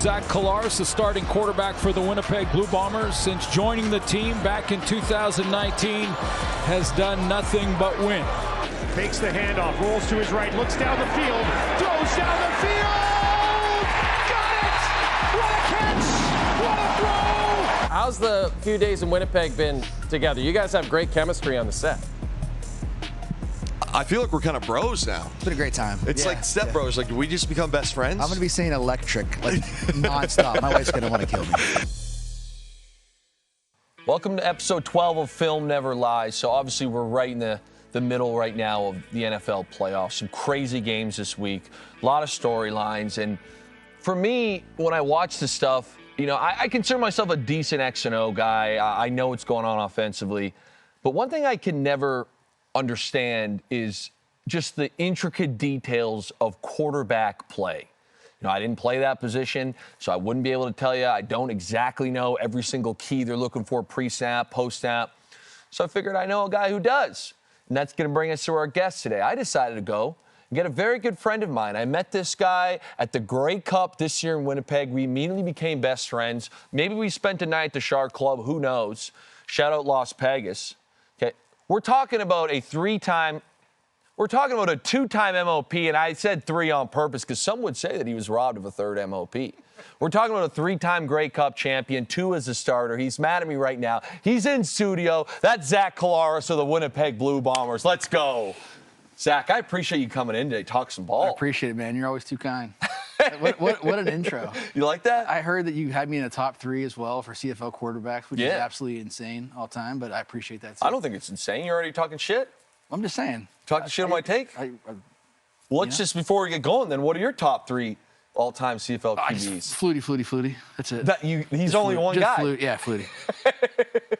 Zach Collaros, the starting quarterback for the Winnipeg Blue Bombers, since joining the team back in 2019, has done nothing but win. Fakes the handoff, rolls to his right, looks down the field, throws down the field! Got it! What a catch! What a throw! How's the few days in Winnipeg been together? You guys have great chemistry on the set. I feel like we're kind of bros now. It's been a great time. It's like step bros. Like, do we just become best friends? I'm going to be saying electric, like nonstop. My wife's going to want to kill me. Welcome to episode 12 of Film Never Lies. So obviously we're right in the middle right now of the NFL playoffs. Some crazy games this week, a lot of storylines. And for me, when I watch this stuff, you know, I consider myself a decent X and O guy. I know what's going on offensively. But one thing I can never understand is just the intricate details of quarterback play. You know, I didn't play that position, so I wouldn't be able to tell you. I don't exactly know every single key they're looking for pre-snap, post-snap. So I figured I know a guy who does. And that's going to bring us to our guest today. I decided to go and get a very good friend of mine. I met this guy at the Grey Cup this year in Winnipeg. We immediately became best friends. Maybe we spent a night at the Shark Club. Who knows? Shout out Las Vegas. Okay. We're talking about a two-time MOP, and I said three on purpose because some would say that he was robbed of a third MOP. We're talking about a three-time Grey Cup champion, two as a starter. He's mad at me right now. He's in studio. That's Zach Collaros of the Winnipeg Blue Bombers. Let's go. Zach, I appreciate you coming in today. Talk some ball. I appreciate it, man. You're always too kind. What an intro. You like that? I heard that you had me in the top 3 as well for CFL quarterbacks, which is absolutely insane all time, but I appreciate that too. I don't think it's insane. You're already talking shit. I'm just saying. Talking shit on my take? Well, let's just, before we get going then, what are your top 3 all-time CFL QBs? Flutie. That's it. He's only one guy. Flutie.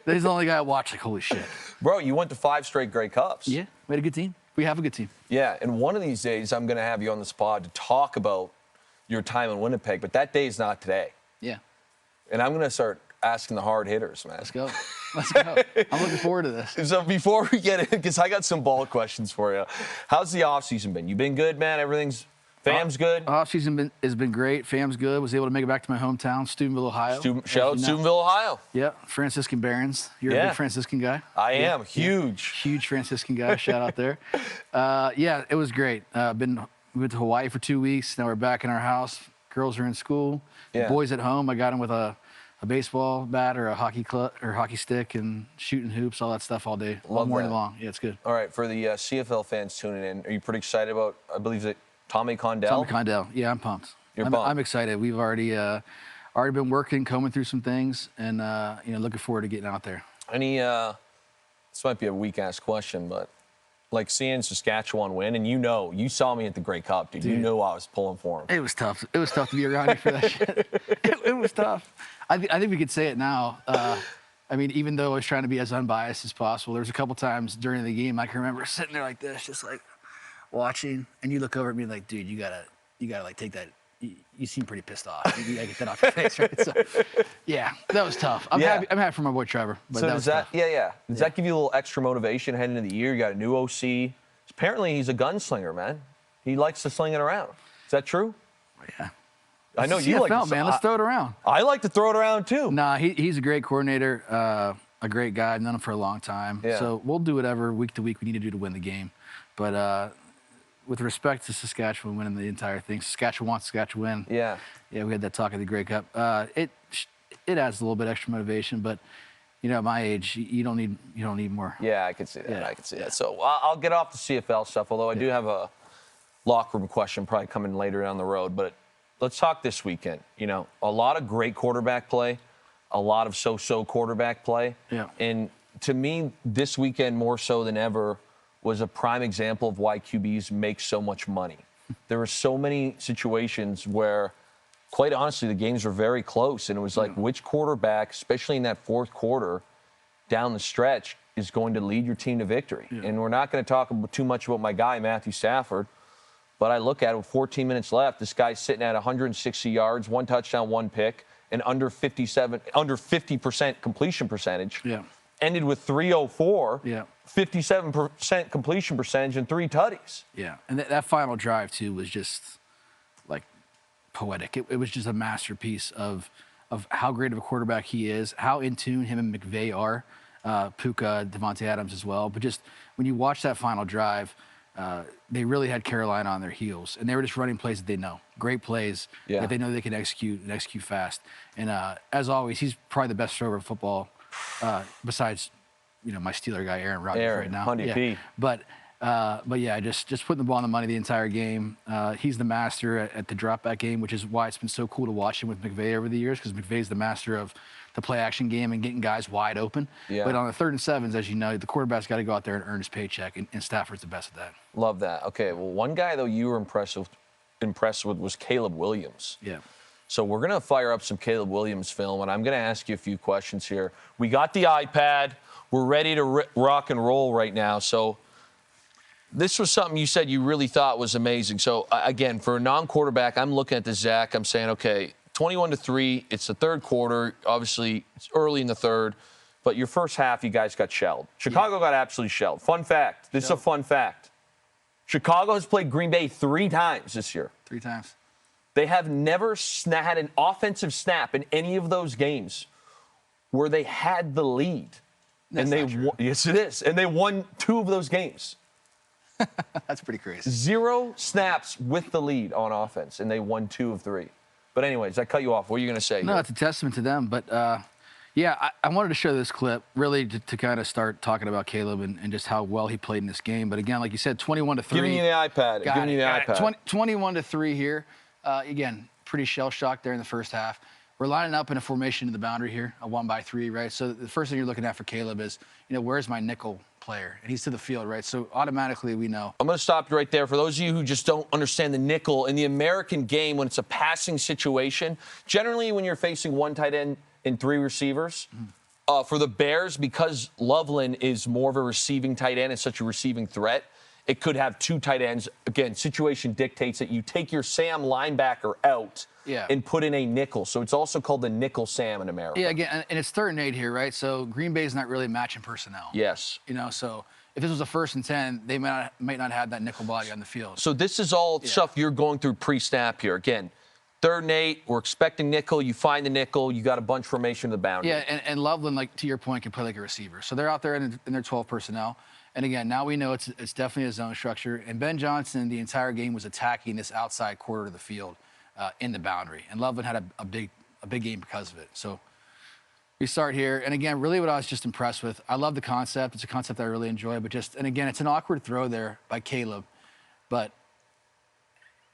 He's the only guy I watch, like, holy shit. Bro, you went to 5 straight Grey Cups. Yeah, we had a good team. We have a good team. Yeah, and one of these days I'm going to have you on the spot to talk about your time in Winnipeg, but that day's not today. Yeah. And I'm going to start asking the hard hitters, man. Let's go. I'm looking forward to this. So before we get in, because I got some ball questions for you. How's the offseason been? You been good, man? Fam's good? Offseason has been great. Fam's good. Was able to make it back to my hometown, Steubenville, Ohio. Shout out Steubenville, Ohio. Yeah, Franciscan Barons. You're a big Franciscan guy. I am. Huge. Huge Franciscan guy. Shout out there. Yeah, it was great. We went to Hawaii for 2 weeks. Now we're back in our house. Girls are in school. The boys at home. I got them with a baseball bat or a hockey club or hockey stick and shooting hoops, all that stuff all day. All morning long. Yeah, it's good. All right, for the CFL fans tuning in, are you pretty excited about, I believe, that Tommy Condell? Tommy Condell. Yeah, I'm pumped. You're pumped. I'm excited. We've already been working, combing through some things, and looking forward to getting out there. This might be a weak-ass question, but like seeing Saskatchewan win, and you saw me at the Grey Cup, dude. You knew I was pulling for him. It was tough. It was tough to be around you for that shit. It was tough. I think we could say it now. I mean, even though I was trying to be as unbiased as possible, there was a couple times during the game I can remember sitting there like this, just like watching, and you look over at me like, dude, you gotta like take that. You seem pretty pissed off. You gotta get that off your face, right? So, yeah, that was tough. I'm happy for my boy Trevor. But so does that give you a little extra motivation heading into the year? You got a new OC. Apparently, he's a gunslinger, man. He likes to sling it around. Is that true? Yeah. I know you like to, man. Let's throw it around. I like to throw it around too. Nah, he's a great coordinator, a great guy. I've known him for a long time. Yeah. So we'll do whatever week to week we need to do to win the game. But with respect to Saskatchewan winning the entire thing, Saskatchewan. Yeah. Yeah, we had that talk at the Grey Cup. It adds a little bit extra motivation, but at my age, you don't need more. Yeah, I can see that. Yeah. I can see that. So I'll get off the CFL stuff, although I do have a locker room question probably coming later down the road. But let's talk this weekend. A lot of great quarterback play, a lot of so-so quarterback play. Yeah. And to me, this weekend more so than ever was a prime example of why QBs make so much money. There were so many situations where, quite honestly, the games were very close, and it was like which quarterback, especially in that fourth quarter, down the stretch, is going to lead your team to victory. Yeah. And we're not going to talk too much about my guy, Matthew Stafford, but I look at it with 14 minutes left. This guy's sitting at 160 yards, 1 touchdown, 1 pick, and under 50% completion percentage. Yeah. Ended with 304. Yeah. 57% completion percentage and 3 tutties. Yeah, and that final drive too was just like poetic. It was just a masterpiece of how great of a quarterback he is, how in tune him and McVay are, Puka, Devontae Adams as well. But just when you watch that final drive, they really had Carolina on their heels, and they were just running plays that they know, great plays that they know they can execute and execute fast. And as always, he's probably the best thrower of football, besides, my Steeler guy Aaron Rodgers right now. But yeah, just putting the ball on the money the entire game. He's the master at the dropback game, which is why it's been so cool to watch him with McVay over the years, because McVay's the master of the play action game and getting guys wide open. But on the 3rd and 7s, as you know, the quarterback's got to go out there and earn his paycheck, and Stafford's the best at that. Love that. Okay, well, one guy, though, you were impressed with was Caleb Williams. Yeah. So we're going to fire up some Caleb Williams film, and I'm going to ask you a few questions here. We got the iPad. We're ready to rock and roll right now. So this was something you said you really thought was amazing. So, again, for a non-quarterback, I'm looking at the Zach. I'm saying, okay, 21-3. It's the third quarter. Obviously, it's early in the third. But your first half, you guys got shelled. Chicago got absolutely shelled. Fun fact. This is a fun fact. Chicago has played Green Bay 3 times this year. 3 times. They have never had an offensive snap in any of those games where they had the lead. That's not true. Yes, it is. And they won 2 of those games. That's pretty crazy. 0 snaps with the lead on offense, and they won 2 of 3. But anyways, I cut you off. What are you going to say? No, it's a testament to them. But, I wanted to show this clip really to kind of start talking about Caleb and just how well he played in this game. But, again, like you said, 21-3. Give me the iPad. Give me the iPad. 21-3 here. Again, pretty shell-shocked there in the first half. We're lining up in a formation to the boundary here, a 1-by-3, right? So the first thing you're looking at for Caleb is, where's my nickel player? And he's to the field, right? So automatically we know. I'm going to stop you right there. For those of you who just don't understand the nickel, in the American game, when it's a passing situation, generally when you're facing 1 tight end and 3 receivers, for the Bears, because Loveland is more of a receiving tight end and such a receiving threat, it could have 2 tight ends. Again, situation dictates that you take your Sam linebacker out and put in a nickel. So it's also called the nickel Sam in America. Yeah, again, and it's 3rd and 8 here, right? So Green Bay's not really matching personnel. Yes. So if this was a 1st and 10, they might not have that nickel body on the field. So this is all stuff you're going through pre-snap here. Again, 3rd and 8, we're expecting nickel. You find the nickel. You got a bunch formation to the boundary. Yeah, and Loveland, like to your point, can play like a receiver. So they're out there in their 12 personnel. And again, now we know it's definitely a zone structure. And Ben Johnson, the entire game, was attacking this outside quarter of the field in the boundary. And Loveland had a big game because of it. So we start here. And again, really what I was just impressed with, I love the concept. It's a concept I really enjoy. And again, it's an awkward throw there by Caleb. But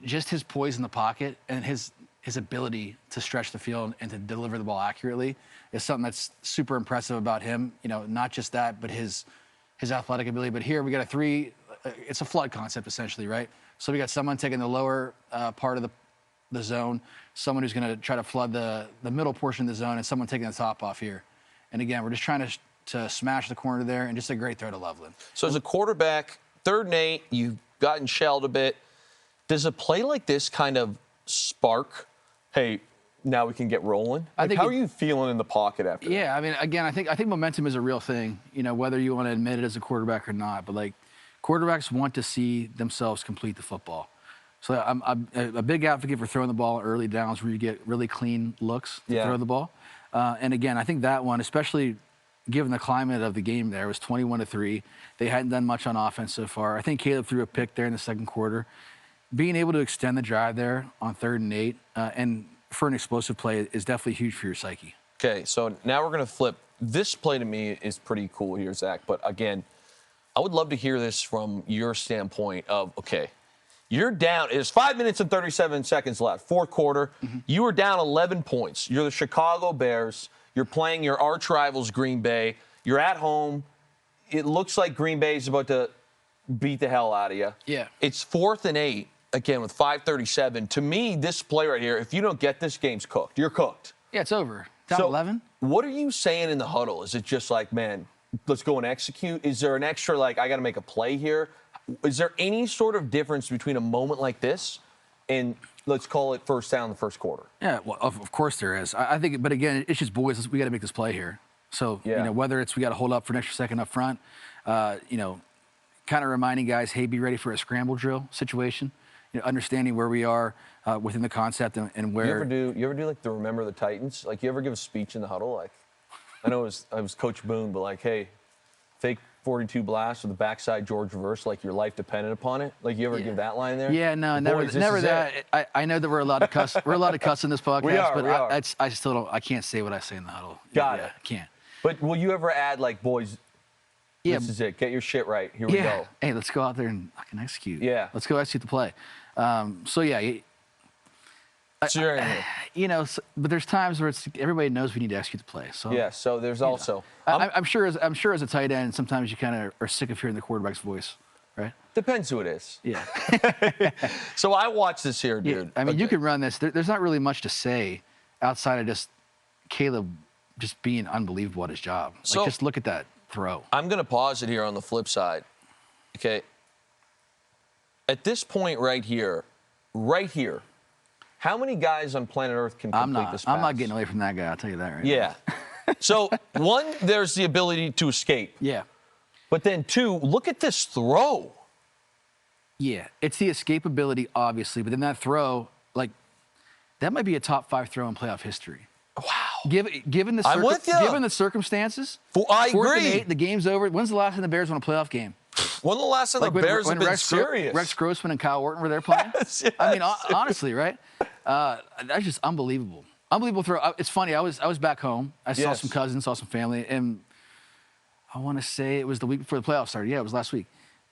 just his poise in the pocket and his ability to stretch the field and to deliver the ball accurately is something that's super impressive about him. Not just that, but his athletic ability. But here we got it's a flood concept essentially, right? So we got someone taking the lower part of the zone, someone who's going to try to flood the middle portion of the zone, and someone taking the top off here. And again, we're just trying to smash the corner there, and just a great throw to Loveland. So as a quarterback, 3rd and 8, you've gotten shelled a bit. Does a play like this kind of spark, hey, now we can get rolling? How are you feeling in the pocket after that? Yeah, I mean, again, I think momentum is a real thing, whether you want to admit it as a quarterback or not. But, quarterbacks want to see themselves complete the football. So I'm a big advocate for throwing the ball early downs where you get really clean looks to throw the ball. And, again, I think that one, especially given the climate of the game there, was 21-3. They hadn't done much on offense so far. I think Caleb threw a pick there in the second quarter. Being able to extend the drive there on 3rd and 8 and for an explosive play is definitely huge for your psyche. Okay, so now we're going to flip. This play to me is pretty cool here, Zach. But again, I would love to hear this from your standpoint of, okay, you're down. It's 5 minutes and 37 seconds left, 4th quarter. You were down 11 points. You're the Chicago Bears. You're playing your arch rivals, Green Bay. You're at home. It looks like Green Bay is about to beat the hell out of you. Yeah. It's 4th and 8. Again, with 5:37, to me, this play right here, if you don't get this, game's cooked. You're cooked. Yeah, it's over. Down 11. What are you saying in the huddle? Is it just like, man, let's go and execute? Is there an extra, I got to make a play here? Is there any sort of difference between a moment like this and, let's call it, 1st down in the 1st quarter? Yeah, well, of course there is. I think, but again, it's just boys. We got to make this play here. So, whether it's we got to hold up for an extra second up front, kind of reminding guys, hey, be ready for a scramble drill situation. understanding where we are within the concept and where. You ever do like the Remember the Titans? Like you ever give a speech in the huddle? Like I know I was Coach Boone, but like, hey, fake 42 blast with the backside George reverse, like your life depended upon it. Like you ever give that line there? Yeah, no, Boys, never that. I know that we're allowed to cuss. We're allowed to cuss in this podcast, We are. I still don't. I can't say what I say in the huddle. Got it. I can't. But will you ever add like, boys, Yeah. this is it. Get your shit right. Here we go. Hey, let's go out there and fucking execute. Yeah. Let's go execute the play. So yeah. But there's times where everybody knows we need to execute the play. So Yeah. So there's also. I'm sure as a tight end, sometimes you kind of are sick of hearing the quarterback's voice, right? Depends who it is. Yeah. So I watch this here, dude. I mean, you can run this. There's not really much to say outside of just Caleb just being unbelievable at his job. Like, So- just look at that throw. I'm going to pause it here on the flip side. Okay. At this point right here, how many guys on planet Earth can complete this pass? I'm not getting away from that guy. I'll tell you that right now. Yeah. So, one, there's the ability to escape. Yeah. But then, two, look at this throw. Yeah. It's the escapability, obviously, but then that throw, like, that might be a top 5 throw in playoff history. Wow. Given the I'm with ya. given the circumstances, I 4th and agree. 8, the game's over. When's the last time the Bears won a playoff game? When the last time the Bears have been serious? Rex Grossman and Kyle Orton were there playing. Yes, I mean, yes. honestly, right? That's just unbelievable. Unbelievable throw. It's funny. I was back home. I saw Yes. some cousins, saw some family, and I want to say it was the week before the playoffs started. Yeah, it was last week.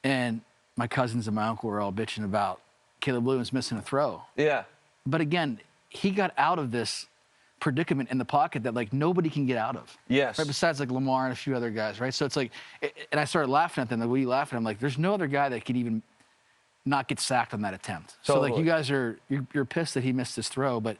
And my cousins and my uncle were all bitching about Caleb Williams missing a throw. Yeah. But again, he got out of this predicament in the pocket that like nobody can get out of. Yes. Right, besides like Lamar and a few other guys, right? So it's like, and I started laughing at them. The way you laughing, I'm like, there's no other guy that could even not get sacked on that attempt. So like Totally. you guys you're pissed that he missed this throw, but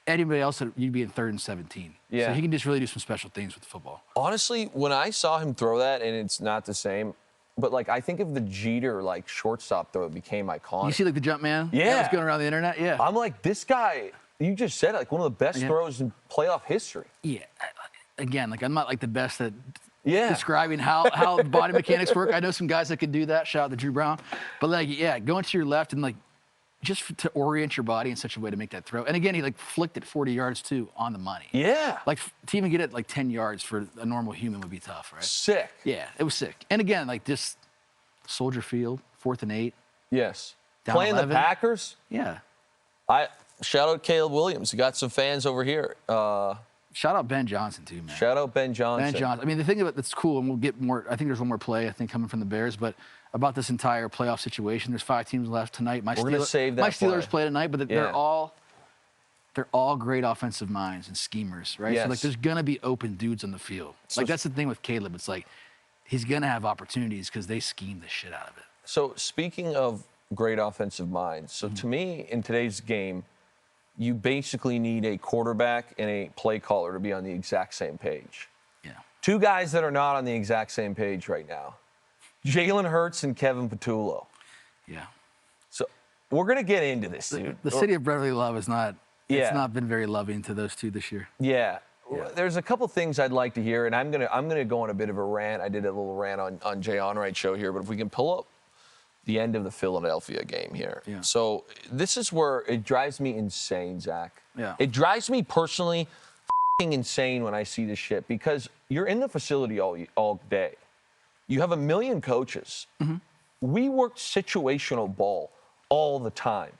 anybody else you'd be in 3rd and 17. Yeah. So he can just really do some special things with the football. Honestly, when I saw him throw that, and it's not the same, but like I think of the Jeter like shortstop throw, it became iconic. You see like the jump man? Yeah. That was going around the internet? Yeah. I'm like, this guy, you just said it, like one of the best throws in playoff history. Yeah. Again, like I'm not like the best at Yeah. describing how body mechanics work. I know some guys that could do that. Shout out to Drew Brown. But like, yeah, going to your left and like just to orient your body in such a way to make that throw. And again, he like flicked it 40 yards too on the money. Yeah. Like to even get it like 10 yards for a normal human would be tough, right? Sick. Yeah, it was sick. And again, like just Soldier Field, 4th and 8. Yes. Down Playing 11. the Packers. Yeah. Shout out Caleb Williams. You got some fans over here. Shout out Ben Johnson too, man. Shout out Ben Johnson. Ben Johnson. I mean, the thing about that's cool, and we'll get more. I think there's one more play. I think coming from the Bears, but about this entire playoff situation. There's 5 teams left tonight. We're gonna save that My Steelers play. play tonight, but Yeah. they're all great offensive minds and schemers, right? Yes. So like, there's gonna be open dudes on the field. Like that's the thing with Caleb. It's like he's gonna have opportunities because they scheme the shit out of it. So speaking of great offensive minds, so to me in today's game, you basically need a quarterback and a play caller to be on the exact same page. Yeah. 2 guys that are not on the exact same page right now. Jalen Hurts and Kevin Patullo. Yeah. So we're gonna get into this, dude. The city of brotherly love is not. Yeah. It's not been very loving to those 2 this year. Yeah. There's a couple things I'd like to hear, and I'm gonna go on a bit of a rant. I did a little rant on Jay Onright show here, but if we can pull up the end of the Philadelphia game here. Yeah. So this is where it drives me insane, Zach. Yeah. It drives me personally insane when I see this shit because you're in the facility all day. You have a million coaches. Mm-hmm. We worked situational ball all the time.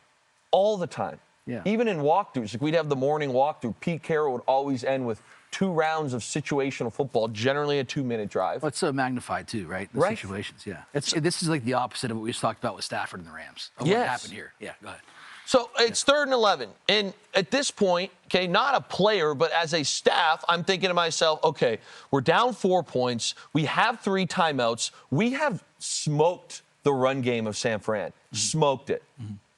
All the time. Yeah. Even in walkthroughs, like we'd have the morning walkthrough. Pete Carroll would always end with 2 rounds of situational football, generally a 2-minute drive. Well, it's so magnified too, right? The Right. situations, yeah. This is like the opposite of what we just talked about with Stafford and the Rams. Of Yes. what happened here. Yeah, go ahead. So it's 3rd and 11. And at this point, okay, not a player, but as a staff, I'm thinking to myself, okay, we're down 4 points. We have 3 timeouts. We have smoked the run game of San Fran. Smoked it.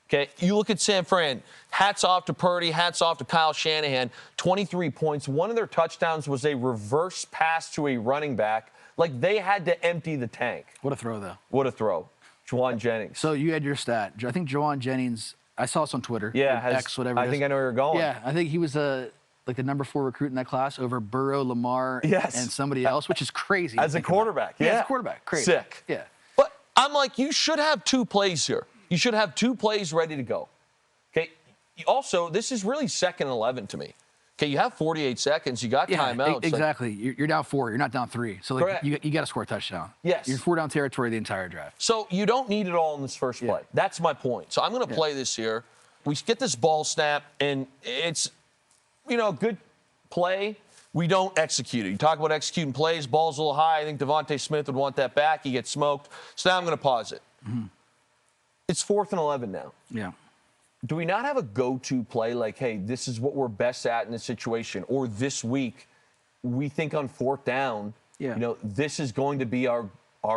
Okay, you look at San Fran, hats off to Purdy, hats off to Kyle Shanahan, 23 points. One of their touchdowns was a reverse pass to a running back. Like they had to empty the tank. What a throw, though. What a throw. Juwan Jennings. So you had your stat. I think Juwan Jennings, I saw this on Twitter. Yeah, or X, whatever. I think I know where you're going. Yeah, I think he was like the number 4 recruit in that class over Burrow, Lamar, Yes. and somebody else, which is crazy. As to a think about. quarterback, Yeah, yeah. as a quarterback. Crazy. Sick. Yeah. But I'm like, you should have 2 plays here. You should have 2 plays ready to go. Okay. Also, this is really 2nd and 11 to me. Okay, you have 48 seconds. You got timeouts. Exactly. You're down 4. You're not down 3. So like, you got to score a touchdown. Yes. You're 4 down territory the entire drive. So you don't need it all in this first play. That's my point. So I'm going to play this here. We get this ball snap, and it's, a good play. We don't execute it. You talk about executing plays. Ball's a little high. I think Devontae Smith would want that back. He gets smoked. So now I'm going to pause it. It's 4th and 11 now. Yeah. Do we not have a go-to play like, hey, this is what we're best at in this situation? Or this week, we think on 4th down, this is going to be our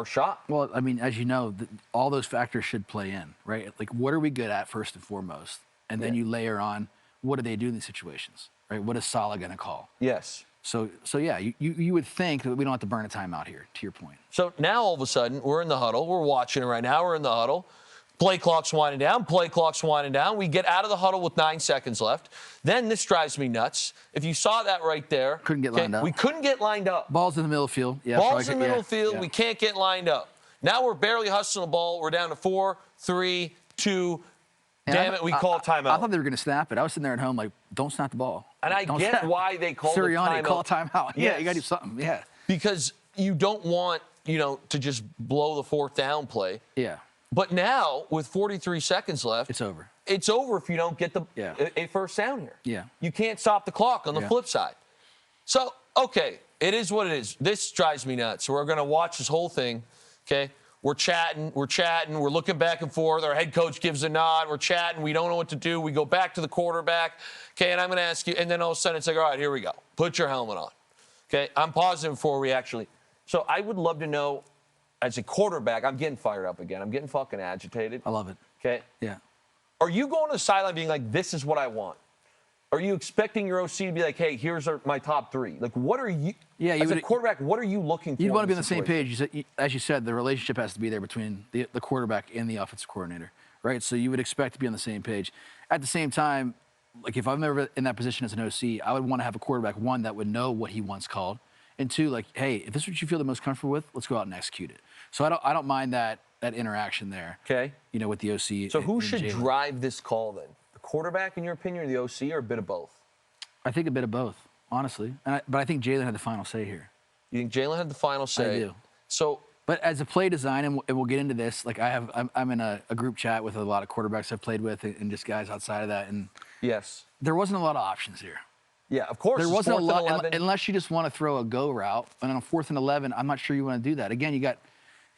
shot? Well, I mean, as you know, all those factors should play in, right? Like, what are we good at first and foremost? And then you layer on, what do they do in these situations, right? What is Saleh going to call? Yes. So yeah, you would think that we don't have to burn a timeout here, to your point. So now all of a sudden, we're in the huddle. We're watching it right now. We're in the huddle. Play clock's winding down. Play clock's winding down. We get out of the huddle with 9 seconds left. Then this drives me nuts. If you saw that right there. Couldn't get lined up. We couldn't get lined up. Ball's in the middle of the field. Yeah, Ball's in the middle of the field. We can't get lined up. Now we're barely hustling the ball. We're down to 4, 3, 2. Damn it, we call a timeout. I thought they were going to snap it. I was sitting there at home like, don't snap the ball. And I get why they called a timeout. Call a timeout. Yeah, you got to do something. Yeah. Because you don't want, to just blow the 4th down play. Yeah. But now, with 43 seconds left, it's over. It's over if you don't get a first down here. Yeah. You can't stop the clock on the flip side. So, okay, it is what it is. This drives me nuts. We're going to watch this whole thing, okay? We're chatting, we're looking back and forth. Our head coach gives a nod. We're chatting. We don't know what to do. We go back to the quarterback, okay, and I'm going to ask you, and then all of a sudden it's like, all right, here we go. Put your helmet on, okay? I'm pausing before we actually. So I would love to know, as a quarterback, I'm getting fired up again. I'm getting fucking agitated. I love it. Okay? Yeah. Are you going to the sideline being like, this is what I want? Are you expecting your OC to be like, hey, here's my top 3? Like, what are you, as a quarterback, what are you looking for? You'd want to be on the same page. As you said, the relationship has to be there between the quarterback and the offensive coordinator, right? So you would expect to be on the same page. At the same time, like if I'm ever in that position as an OC, I would want to have a quarterback, 1, that would know what he wants called, and 2, like, hey, if this is what you feel the most comfortable with, let's go out and execute it. So I don't mind that interaction there. Okay. With the OC. So who should drive this call then? The quarterback, in your opinion, or the OC, or a bit of both? I think a bit of both, honestly. But I think Jalen had the final say here. You think Jalen had the final say? I do. So, but as a play design, and we'll get into this. Like I'm in a group chat with a lot of quarterbacks I've played with, and just guys outside of that. And yes, there wasn't a lot of options here. Yeah, of course. There wasn't a lot unless you just want to throw a go route. And on 4th and 11, I'm not sure you want to do that. Again, you got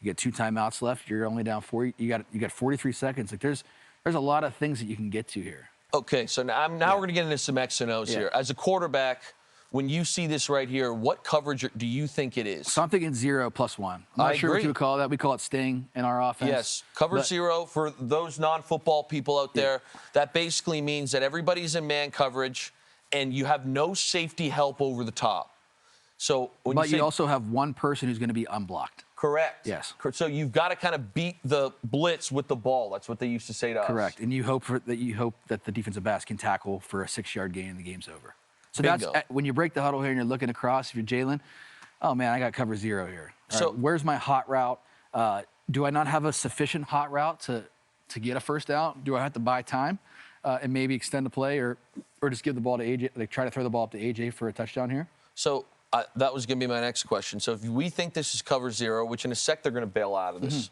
2 timeouts left. You're only down 4. You got 43 seconds. Like there's a lot of things that you can get to here. Okay, so now we're going to get into some X and O's here. As a quarterback, when you see this right here, what coverage do you think it is? Something in 0 +1. I'm not sure what you would call that. We call it sting in our offense. Yes, cover 0 for those non-football people out there. That basically means that everybody's in man coverage and you have no safety help over the top. So but you also have one person who's going to be unblocked. Correct. Yes. So you've got to kind of beat the blitz with the ball. That's what they used to say to us. Correct. And you hope that the defensive backs can tackle for a 6-yard gain and the game's over. So Bingo. that's when you break the huddle here and you're looking across. If you're Jalen, oh man, I got cover 0 here. So where's my hot route? Do I not have a sufficient hot route to get a first down? Do I have to buy time and maybe extend the play or just give the ball to AJ? Like try to throw the ball up to AJ for a touchdown here? So that was going to be my next question. So if we think this is cover 0, which in a sec they're going to bail out of this,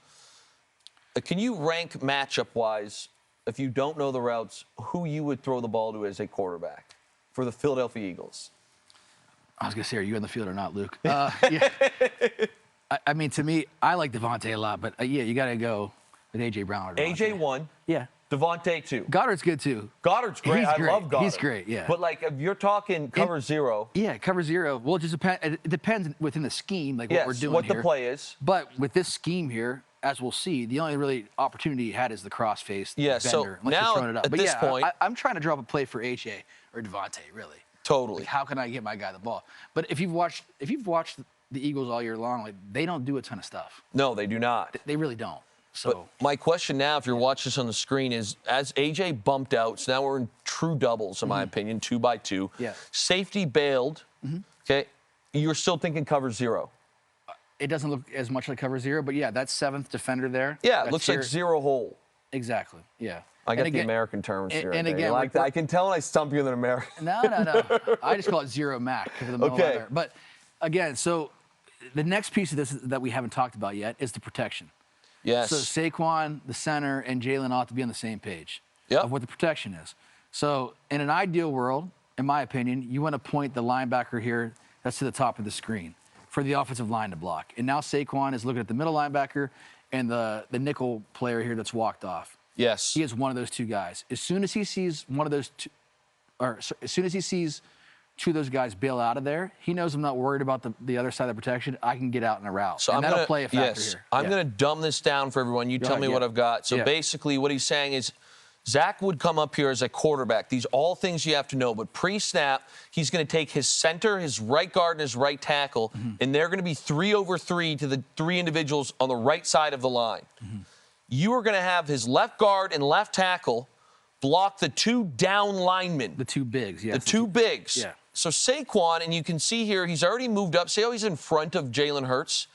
can you rank matchup-wise, if you don't know the routes, who you would throw the ball to as a quarterback for the Philadelphia Eagles? I was going to say, are you on the field or not, Luke? Yeah. I mean, to me, I like Devontae a lot, but yeah, you got to go with A.J. Brown. Or A.J. 1. Yeah. Devontae 2. Goddard's good too. Goddard's great. I love Goddard. He's great, yeah. But like if you're talking cover 0. Yeah, cover 0. Well, it just it depends within the scheme, like what we're doing what here. the play is. But with this scheme here, as we'll see, the only really opportunity he had is the cross-face bender. So now you're it up. At this point, I'm trying to drop a play for AJ or Devontae, really. Totally. Like, how can I get my guy the ball? But if you've watched the Eagles all year long, like they don't do a ton of stuff. No, they do not. They really don't. So but my question now, if you're watching this on the screen, is as AJ bumped out, so now we're in true doubles, in my opinion, 2 by 2. Yeah. Safety bailed. Okay. You're still thinking cover 0. It doesn't look as much like cover 0, but yeah, that 7th defender there. Yeah, it looks like 0 hole. Exactly. Yeah. I get And the again- American terms here. and You again, like that? I can tell when I stump you in an American. No. I just call it zero Mac because of the middle Okay. there. But again, so the next piece of this that we haven't talked about yet is the protection. Yes. So Saquon, the center, and Jalen ought to be on the same page Yep. of what the protection is. So in an ideal world, in my opinion, you want to point the linebacker here that's to the top of the screen for the offensive line to block. And now Saquon is looking at the middle linebacker and the nickel player here that's walked off. Yes. He is one of those two guys. As soon as he sees one of those two, as soon as he sees two of those guys bail out of there, he knows I'm not worried about the other side of the protection. I can get out in a route. So and I'm that'll gonna play a factor yes, here. I'm Yeah. going to dumb this down for everyone. You tell me yeah. what I've got. So Yeah. basically, what he's saying is Zach would come up here as a quarterback. These all things you have to know. But pre-snap, he's going to take his center, his right guard, and his right tackle, and they're going to be 3-over-3 to the three individuals on the right side of the line. You are going to have his left guard and left tackle block the two down linemen. The two bigs, yeah. The two bigs. Yeah. So Saquon, and you can see here, he's already moved up. See how he's in front of Jalen Hurts?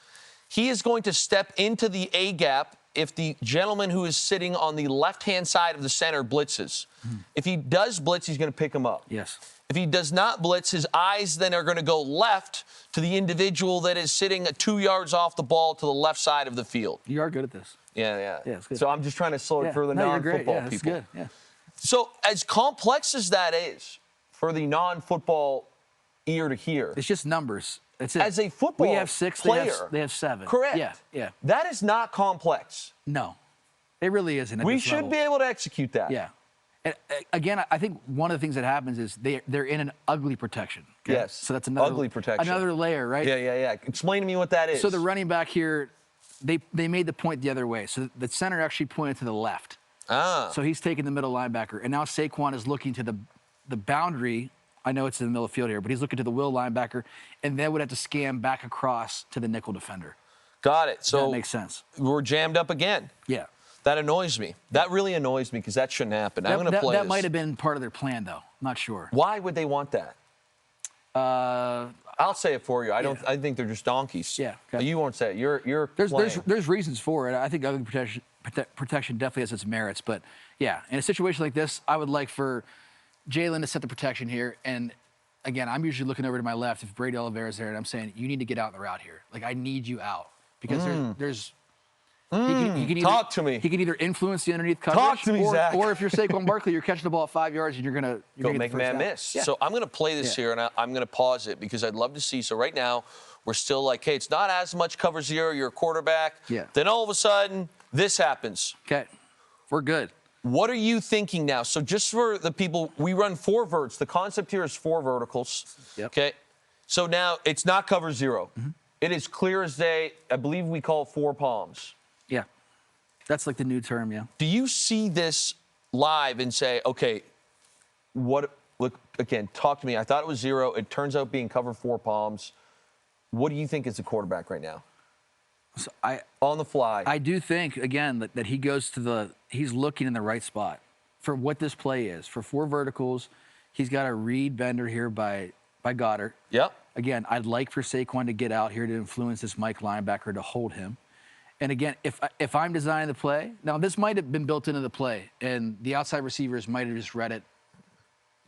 He is going to step into the A gap if the gentleman who is sitting on the left-hand side of the center blitzes. If he does blitz, he's going to pick him up. Yes. If he does not blitz, his eyes then are going to go left to the individual that is sitting 2 yards off the ball to the left side of the field. You are good at this. Yeah. Yeah, it's good. So I'm just trying to slow it Yeah. for the No, you're great. non-football Yeah, that's people. good. Yeah. So as complex as that is for the non-football ear to hear, It's just numbers. That's it. as a football we have 6, player, they have 7. correct. Yeah. That is not complex. No. It really isn't. At We this should level. be able to execute that. Yeah. And again, I think one of the things that happens is they're in an ugly protection. Okay? Yes. So that's another Ugly protection. Another layer, right? Yeah. Explain to me what that is. So the running back here, they made the point the other way. So the center actually pointed to the left. So he's taking the middle linebacker. And now Saquon is looking to the boundary. I know it's in the middle of the field here, but he's looking to the will linebacker, and then would have to scan back across to the nickel defender. Got it. So That makes sense. we're jammed up again. Yeah. That annoys me. That really annoys me because that shouldn't happen. I'm going to play That this. might have been part of their plan, though. I'm not sure. Why would they want that? I'll say it for you. I think they're just donkeys. Yeah, okay. You won't say it. You're There's reasons for it. I think ugly protection definitely has its merits. But yeah, in a situation like this, I would like for Jalen to set the protection here. And again, I'm usually looking over to my left if Brady Oliveira's there, and I'm saying you need to get out in the route here. Like I need you out because there's. He can either, Talk to me. He can either influence the underneath coverage, Talk to me, Zach. or if you're Saquon Barkley, you're catching the ball at 5 yards and you're gonna Go get make the man first down. miss. Yeah. So I'm going to play this here, and I'm going to pause it because I'd love to see. So right now, we're still like, hey, it's not as much cover zero. You're a quarterback. Yeah. Then all of a sudden, this happens. Okay, we're good. What are you thinking now? So just for the people, we run 4 verts. The concept here is 4 verticals. Yep. Okay. So now it's not cover 0. Mm-hmm. It is clear as day. I believe we call it 4 palms. Yeah, that's like the new term. Yeah. Do you see this live and say, okay, look, again, talk to me. I thought it was 0. It turns out being cover 4 palms. What do you think is the quarterback right now? So On the fly. I do think, again, that he goes to he's looking in the right spot for what this play is. For 4 verticals, he's got a read bender here by Goddard. Yep. Again, I'd like for Saquon to get out here to influence this Mike linebacker to hold him. And again, if I'm designing the play, now this might have been built into the play, and the outside receivers might have just read it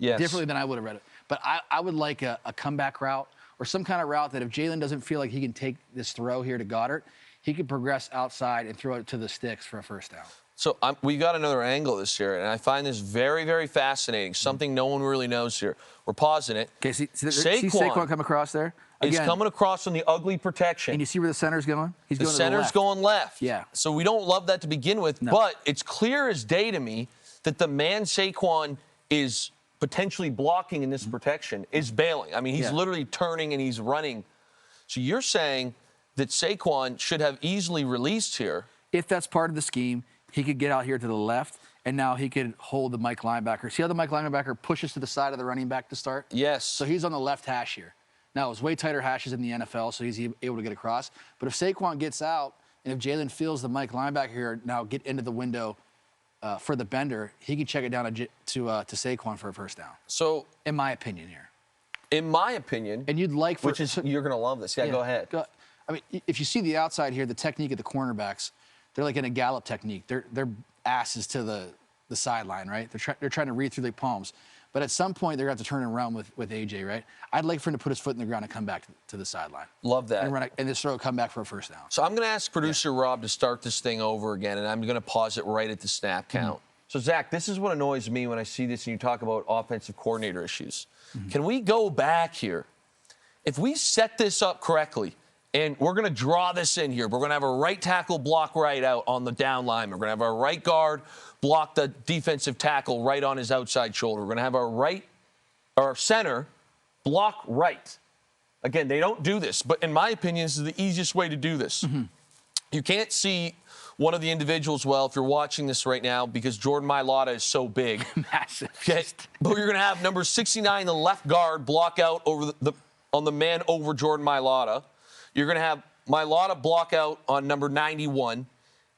Yes. differently than I would have read it. But I would like a comeback route or some kind of route that if Jalen doesn't feel like he can take this throw here to Goddard, he could progress outside and throw it to the sticks for a first down. So we got another angle this year, and I find this very, very fascinating. Something no one really knows here. We're pausing it. Okay, see Saquon come across there? He's Again, coming across on the ugly protection. and you see where the center's going? He's The going center's to the left. going left. Yeah. So we don't love that to begin with, No. but it's clear as day to me that the man Saquon is potentially blocking in this protection is bailing. I mean, he's Yeah. literally turning and he's running. So you're saying that Saquon should have easily released here. If that's part of the scheme, he could get out here to the left, and now he could hold the Mike linebacker. See how the Mike linebacker pushes to the side of the running back to start? Yes. So he's on the left hash here. Now, it was way tighter hashes in the NFL, so he's able to get across. But if Saquon gets out, and if Jalen feels the Mike linebacker here now get into the window for the bender, he can check it down to Saquon for a first down, So in my opinion here. in my opinion, And you'd like for... which is, you're going to love this. Yeah, go ahead. I mean, if you see the outside here, the technique of the cornerbacks, they're like in a gallop technique. They're asses to the sideline, right? They're trying to read through their palms. But at some point, they're going to have to turn it around with AJ, right? I'd like for him to put his foot in the ground and come back to the sideline. Love that. And just throw a comeback for a first down. So I'm going to ask producer Rob to start this thing over again, and I'm going to pause it right at the snap count. So, Zach, this is what annoys me when I see this and you talk about offensive coordinator issues. Can we go back here? If we set this up correctly, and we're going to draw this in here, we're going to have a right tackle block right out on the down line. We're going to have our right guard block the defensive tackle right on his outside shoulder. We're going to have our center block right. Again, they don't do this, but in my opinion, this is the easiest way to do this. You can't see one of the individuals well if you're watching this right now because Jordan Mailata is so big. Massive. Okay? But you're going to have number 69, the left guard, block out over on the man over Jordan Mailata. You're going to have Mailata block out on number 91.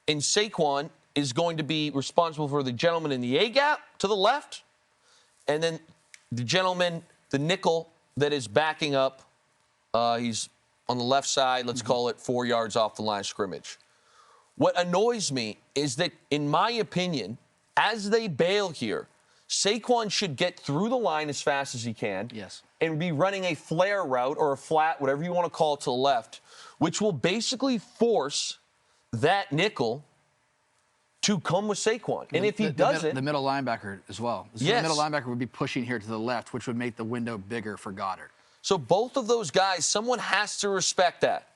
And Saquon is going to be responsible for the gentleman in the A-gap to the left. And then the gentleman, the nickel that is backing up, he's on the left side, let's call it 4 yards off the line of scrimmage. What annoys me is that, in my opinion, as they bail here, Saquon should get through the line as fast as he can. Yes. And be running a flare route or a flat, whatever you want to call it, to the left, which will basically force that nickel to come with Saquon. And if he doesn't... The middle linebacker as well. So yes. The middle linebacker would be pushing here to the left, which would make the window bigger for Goddard. So both of those guys, someone has to respect that.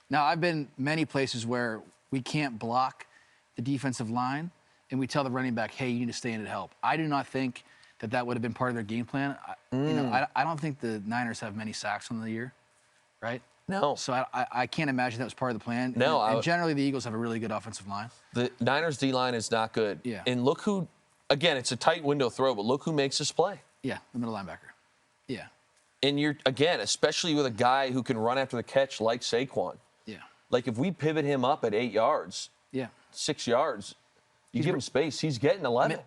Now, I've been many places where we can't block the defensive line, and we tell the running back, hey, you need to stay in to help. I do not think that would have been part of their game plan. I don't think the Niners have many sacks on the year, right? No. So I can't imagine that was part of the plan. No. And generally, the Eagles have a really good offensive line. The Niners' D-line is not good. Yeah. And look who, again, it's a tight window throw, but look who makes this play. Yeah, the middle linebacker. Yeah. And you're, again, especially with a guy who can run after the catch like Saquon. Yeah. Like if we pivot him up at 8 yards, Yeah. 6 yards, you give him space, he's getting 11.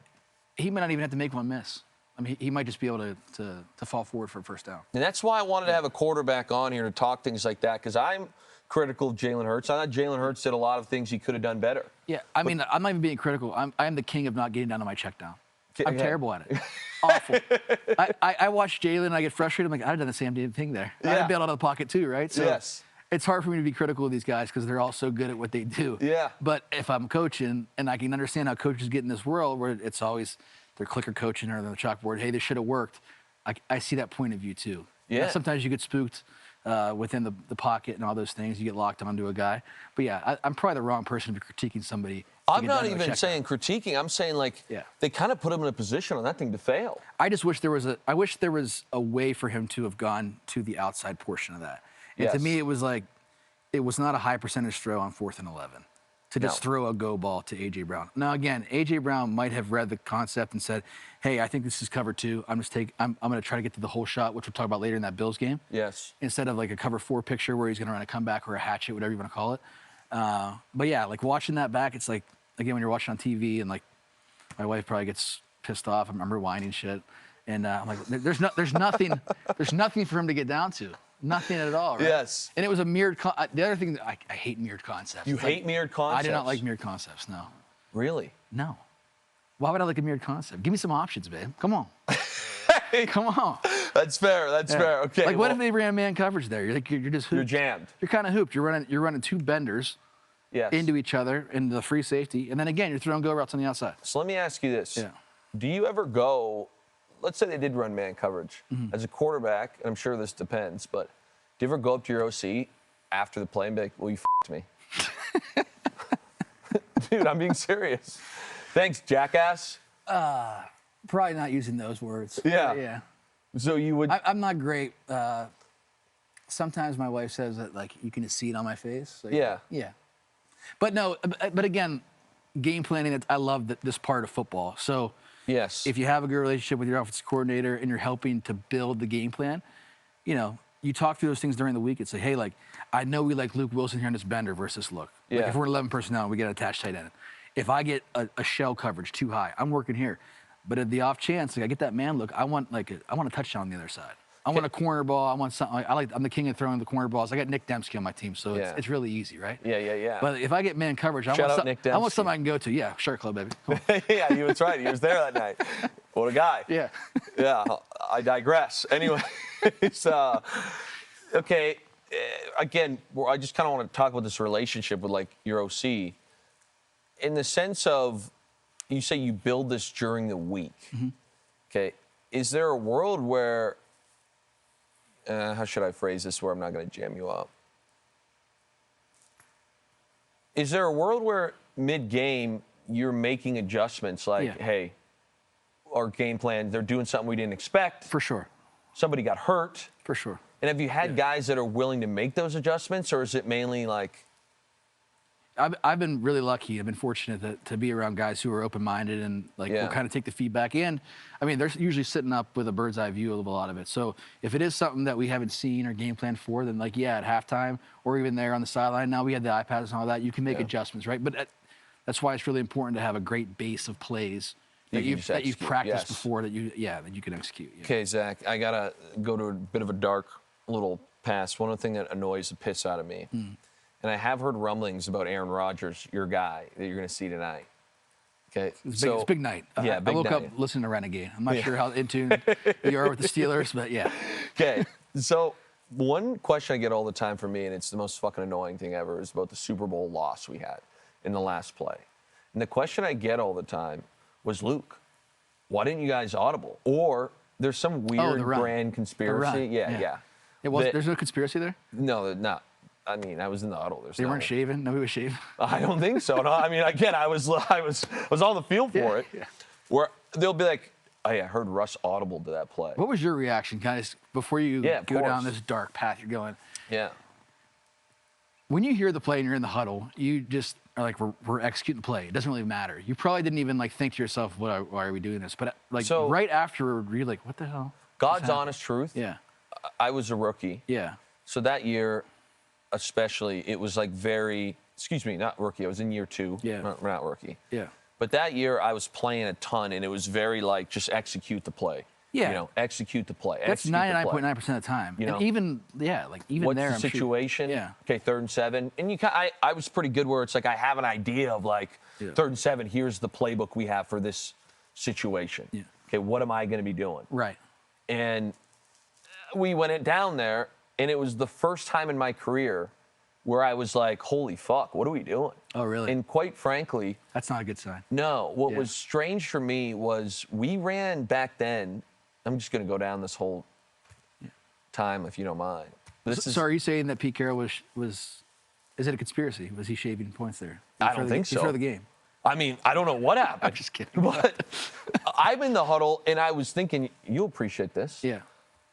He might not even have to make one miss. I mean, he might just be able to fall forward for a first down. And that's why I wanted to have a quarterback on here to talk things like that, because I'm critical of Jalen Hurts. I thought Jalen Hurts did a lot of things he could have done better. Yeah, I mean, I'm not even being critical. I'm the king of not getting down to my check down. I'm Okay. terrible at it. Awful. I watch Jalen and I get frustrated. I'm like, I'd have done the same damn thing there. I'd have bailed out of the pocket too, right? So Yes. it's hard for me to be critical of these guys because they're all so good at what they do. Yeah. But if I'm coaching, and I can understand how coaches get in this world where it's always they're clicker coaching or they're on the chalkboard, hey, this should have worked. I see that point of view too. Yeah. Now, sometimes you get spooked within the pocket and all those things. You get locked onto a guy. But yeah, I'm probably the wrong person to be critiquing somebody. I'm not even saying critiquing. I'm saying, like, they kind of put him in a position on that thing to fail. I just wish there was a way for him to have gone to the outside portion of that. And to me, it was like, it was not a high percentage throw on 4th and 11 to just throw a go ball to A.J. Brown. Now, again, A.J. Brown might have read the concept and said, hey, I think this is cover 2. I'm going to try to get to the whole shot, which we'll talk about later in that Bills game. Yes. Instead of like a cover 4 picture where he's going to run a comeback or a hatchet, whatever you want to call it. But yeah, like watching that back, it's like, again, when you're watching on TV and like my wife probably gets pissed off. I'm rewinding shit. And I'm like, there's nothing for him to get down to. Nothing at all, right? Yes. And it was a mirrored the other thing, I hate mirrored concepts. You hate mirrored concepts? I do not like mirrored concepts, no. Really? No. Why would I like a mirrored concept? Give me some options, babe. Come on. Come on. That's fair. That's fair. Okay. Like, what if they ran man coverage there? You're just hooped. You're jammed. You're kind of hooped. You're running 2 benders into each other into the free safety, and then again, you're throwing go routes on the outside. So let me ask you this. Yeah. Do you ever go, let's say they did run man coverage, as a quarterback, and I'm sure this depends, but do you ever go up to your OC after the play and be like, well, you f***ed me? Dude, I'm being serious. Thanks, jackass. Probably not using those words. Yeah. Yeah. So you would... I'm not great. Sometimes my wife says that, like, you can just see it on my face. Like, yeah. Yeah. But no, but again, game planning, I love this part of football. So yes, if you have a good relationship with your offensive coordinator and you're helping to build the game plan, you talk through those things during the week and say, hey, like, I know we like Luke Willson here on this bender versus look. Yeah. Like, if we're 11 personnel and we get an attached tight end, if I get a shell coverage too high, I'm working here. But at the off chance, like, I get that man look, I want a touchdown on the other side. I want a corner ball. I want something. I'm the king of throwing the corner balls. I got Nick Dembski on my team, so Yeah. it's really easy, right? Yeah. But if I get man coverage, I Shout out want Nick I want Dembski. something I can go to. Yeah, Shark Club, baby. Come on. Yeah, he was right. He was there that night. What a guy. Yeah. Yeah, I digress. Anyway, it's okay. Again, I just kind of want to talk about this relationship with like your OC, in the sense of, you say you build this during the week. Mm-hmm. Okay, is there a world where, how should I phrase this where I'm not going to jam you up? Is there a world where mid-game you're making adjustments like, hey, our game plan, they're doing something we didn't expect. For sure. Somebody got hurt. For sure. And have you had guys that are willing to make those adjustments, or is it mainly like? I've been really lucky. I've been fortunate to be around guys who are open-minded and will kind of take the feedback in. I mean, they're usually sitting up with a bird's eye view of a lot of it. So if it is something that we haven't seen or game plan for, then at halftime or even there on the sideline, now we had the iPads and all that, you can make adjustments, right? But that's why it's really important to have a great base of plays that you've practiced before that you can execute. Yeah. Okay, Zach, I gotta go to a bit of a dark little past. One of the things that annoys the piss out of me, and I have heard rumblings about Aaron Rodgers, your guy, that you're gonna see tonight. Okay, it's a big night. Yeah, I woke up listening to Renegade. I'm not sure how in tune you are with the Steelers, but yeah. Okay, so one question I get all the time from me, and it's the most fucking annoying thing ever, is about the Super Bowl loss we had in the last play. And the question I get all the time was, Luke, why didn't you guys audible? Or there's some weird grand conspiracy. Yeah. There's no conspiracy there? No, not. I mean, I was in the huddle. They weren't shaving? Nobody was shaving? I don't think so. No, I mean, again, I was on the field for it. Yeah. Where they'll be like, oh yeah, I heard Russ audible to that play. What was your reaction, guys, before you go down this dark path you're going? Yeah. When you hear the play and you're in the huddle, you just are like, we're executing the play. It doesn't really matter. You probably didn't even think to yourself, why are we doing this? But right after, you're like, what the hell? God's honest truth. Yeah. I was a rookie. Yeah. So that year, especially, it was not rookie. I was in year 2. Yeah. Not rookie. Yeah. But that year, I was playing a ton, and it was very just execute the play. Yeah. Execute the play. That's 99.9% of the time. And even what's there, the situation? Yeah. Okay, 3rd and 7. And I was pretty good where it's I have an idea of 3rd and 7, here's the playbook we have for this situation. Yeah. Okay, what am I going to be doing? Right. And we went down there, and it was the first time in my career where I was like, holy fuck, what are we doing? Oh, really? And quite frankly, that's not a good sign. No. What was strange for me was we ran back then. I'm just going to go down this whole time, if you don't mind. So are you saying that Pete Carroll was is it a conspiracy? Was he shaving points there? I don't think so. Before the game? I mean, I don't know what happened. I'm just kidding. But I'm in the huddle, and I was thinking, you'll appreciate this. Yeah.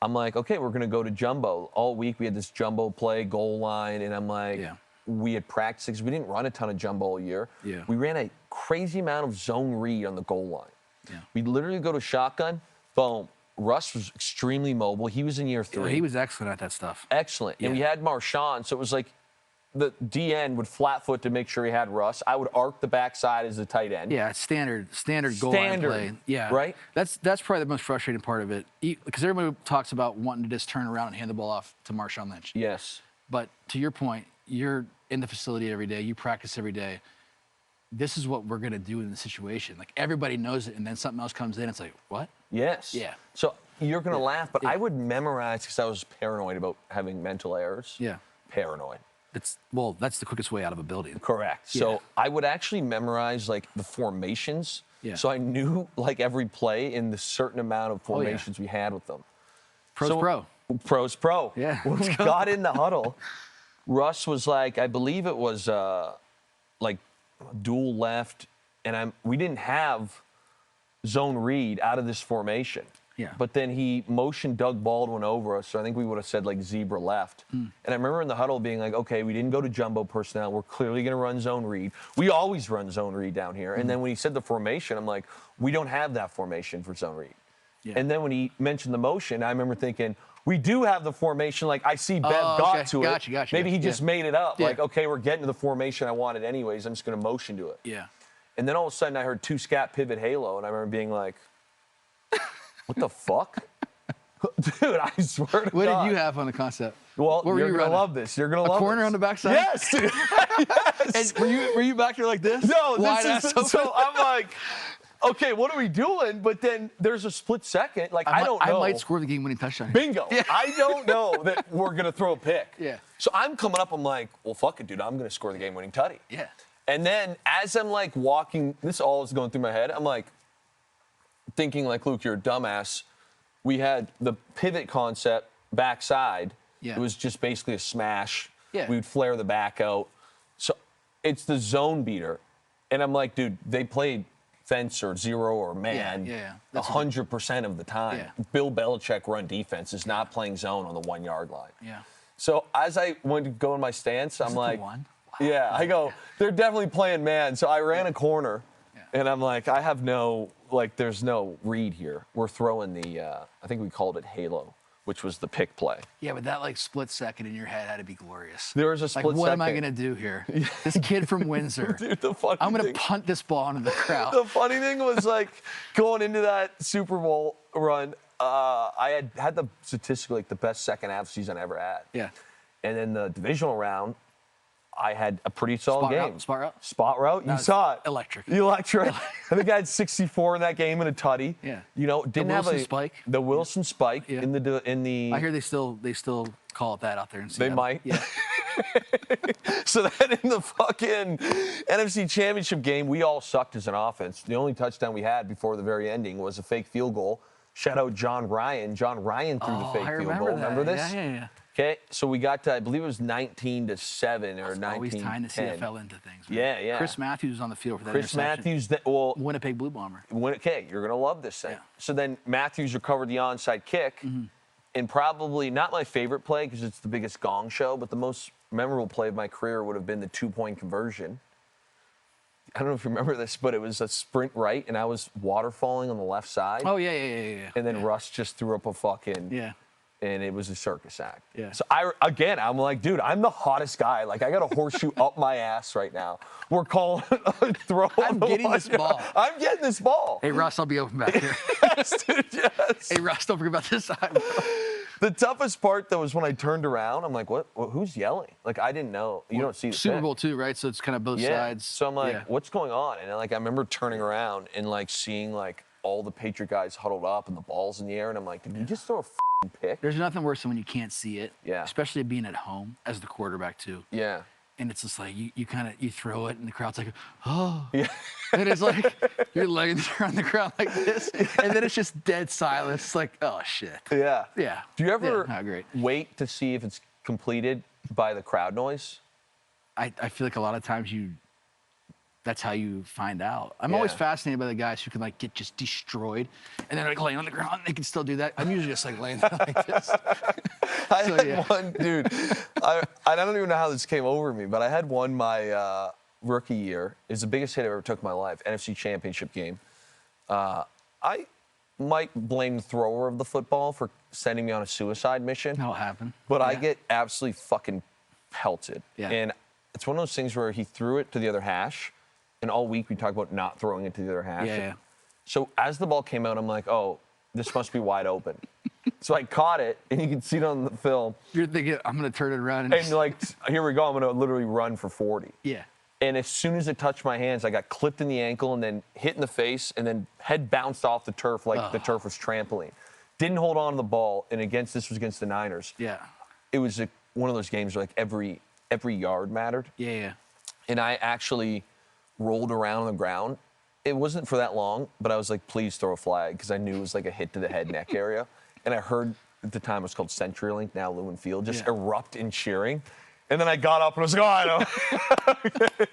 I'm like, okay, we're going to go to jumbo. All week we had this jumbo play, goal line, and I'm like, we had practices. We didn't run a ton of jumbo all year. Yeah. We ran a crazy amount of zone read on the goal line. Yeah. We'd literally go to shotgun, boom. Russ was extremely mobile. He was in year 3. Yeah, he was excellent at that stuff. Excellent. And we had Marshawn, so it was the DN would flat foot to make sure he had Russ. I would arc the backside as the tight end. Yeah, standard goal line play. Yeah. Right? That's probably the most frustrating part of it. Because everybody talks about wanting to just turn around and hand the ball off to Marshawn Lynch. Yes. But to your point, you're in the facility every day. You practice every day. This is what we're going to do in the situation. Everybody knows it, and then something else comes in. It's like, what? Yes. Yeah. So you're going to laugh, but I would memorize because I was paranoid about having mental errors. Yeah. Paranoid. That's the quickest way out of a building. Correct. Yeah. So I would actually memorize the formations. Yeah. So I knew every play in the certain amount of formations we had with them. Pro's pro. Yeah. When we got in the huddle, Russ was I believe it was dual left, and we didn't have zone read out of this formation. Yeah. But then he motioned Doug Baldwin over us, so I think we would have said zebra left. And I remember in the huddle being okay, we didn't go to jumbo personnel. We're clearly going to run zone read. We always run zone read down here. And then when he said the formation, I'm like, we don't have that formation for zone read. Yeah. And then when he mentioned the motion, I remember thinking, we do have the formation. I see Bev got to it. Gotcha. Maybe he just made it up. Yeah. Okay, we're getting to the formation I wanted anyways. I'm just going to motion to it. Yeah. And then all of a sudden I heard 2 scat pivot halo, and I remember being like, what the fuck? Dude, I swear to What God. did you have on the concept? Well, what were you're you gonna running? love this. You're gonna love corner this. on the backside? Yes, dude. Yes. And were you back there like this? No, Wide this ass is open? so. I'm like, okay, what are we doing? But then there's a split second. Like I don't know. I might score the game-winning touchdown. Bingo. Yeah. I don't know that we're gonna throw a pick. Yeah. So I'm coming up. I'm like, well, fuck it, dude. I'm gonna score the game-winning tutty. Yeah. And then as I'm like walking, this all is going through my head. I'm like thinking like, Luke, you're a dumbass. We had the pivot concept backside. Yeah. It was just basically a smash. Yeah. We would flare the back out. So it's the zone beater. And I'm like, dude, they played fence or zero or man yeah. 100% of the time. Yeah. Bill Belichick run defense is not playing zone on the 1 yard line. Yeah. So as I went to go in my stance, I'm it the like, one? yeah, I go, they're definitely playing man. So I ran a corner, and I'm like, I have no, like, there's no read here. We're throwing the, I think we called it Halo, which was the pick play. Yeah, but that like split second in your head had to be glorious. There was a split like, what am I second. gonna do here? This kid from Windsor. Dude, the funny I'm gonna thing, punt this ball into the crowd. the funny thing was like going into that Super Bowl run, I had the statistically like the best second half season I ever had. Yeah. And then the divisional round, I had a pretty solid Spot game. route? Spot route? Spot route? You it's saw it. electric. Electric. I think I had 64 in that game and a tutty. Yeah. You know, didn't have Wilson a spike? The Wilson spike Yeah. in the. I hear they still call it that out there in They Seattle. might. Yeah. So then in the fucking NFC Championship game, we all sucked as an offense. The only touchdown we had before the very ending was a fake field goal. Shout out John Ryan. John Ryan threw the fake I field remember goal. that. Remember this? Yeah. Okay, so we got to, I believe it was 19-7 or 19-10. Always tying the CFL into things. Man. Yeah, yeah. Chris Matthews was on the field for that Chris interception. Matthews, well, Winnipeg Blue Bomber. okay, you're going to love this thing. Yeah. So then Matthews recovered the onside kick, and probably not my favorite play because it's the biggest gong show, but the most memorable play of my career would have been the 2-point conversion. I don't know if you remember this, but it was a sprint right, and I was waterfalling on the left side. Oh, yeah. And then Russ just threw up a fucking... Yeah. And it was a circus act. Yeah. So I'm like, dude, I'm the hottest guy. Like, I got a horseshoe up my ass right now. We're calling throw. I'm getting this ball. I'm getting this ball. Hey, Russ, I'll be open back here. Yes, dude, yes. Hey, Russ, don't forget about this side. The toughest part, though, was when I turned around. I'm like, what? Who's yelling? Like, I didn't know. You don't see the Super pick. Bowl too, right? So it's kind of both Yeah. sides. So I'm like, Yeah. what's going on? And like, I remember turning around and like seeing like all the Patriot guys huddled up and the ball's in the air, and I'm like, did you just throw a pick? There's nothing worse than when you can't see it. Yeah. Especially being at home as the quarterback too. Yeah. And it's just like you kind of throw it and the crowd's like, oh. Yeah. And it's like you're laying there on the ground like this, and then it's just dead silence. It's like, oh shit. Yeah. Yeah. Do you ever Yeah, great. wait to see if it's completed by the crowd noise? I feel like a lot of times that's how you find out. I'm always Yeah. fascinated by the guys who can like get just destroyed and then like laying on the ground. They can still do that. I'm usually just like laying there like this. I So, had yeah. one, dude. I don't even know how this came over me, but I had one my rookie year. It's the biggest hit I ever took in my life. NFC Championship game. I might blame the thrower of the football for sending me on a suicide mission. That'll happen. But I Yeah. get absolutely fucking pelted. Yeah. And it's one of those things where he threw it to the other hash, and all week we talk about not throwing it to the other hash. Yeah. So as the ball came out, I'm like, oh, this must be wide open. So I caught it, and you can see it on the film. You're thinking, I'm gonna turn it around and, And like, here we go. I'm gonna literally run for 40. yeah. And as soon as it touched my hands, I got clipped in the ankle and then hit in the face, and then head bounced off the turf like the turf was trampoline. Didn't hold on to the ball, and this was against the Niners. Yeah. It was one of those games where like every yard mattered. Yeah. And I actually rolled around on the ground. It wasn't for that long, but I was like, please throw a flag, because I knew it was like a hit to the head neck area. And I heard at the time it was called CenturyLink, now Lumen Field, just erupt in cheering. And then I got up and I was like, oh, I know.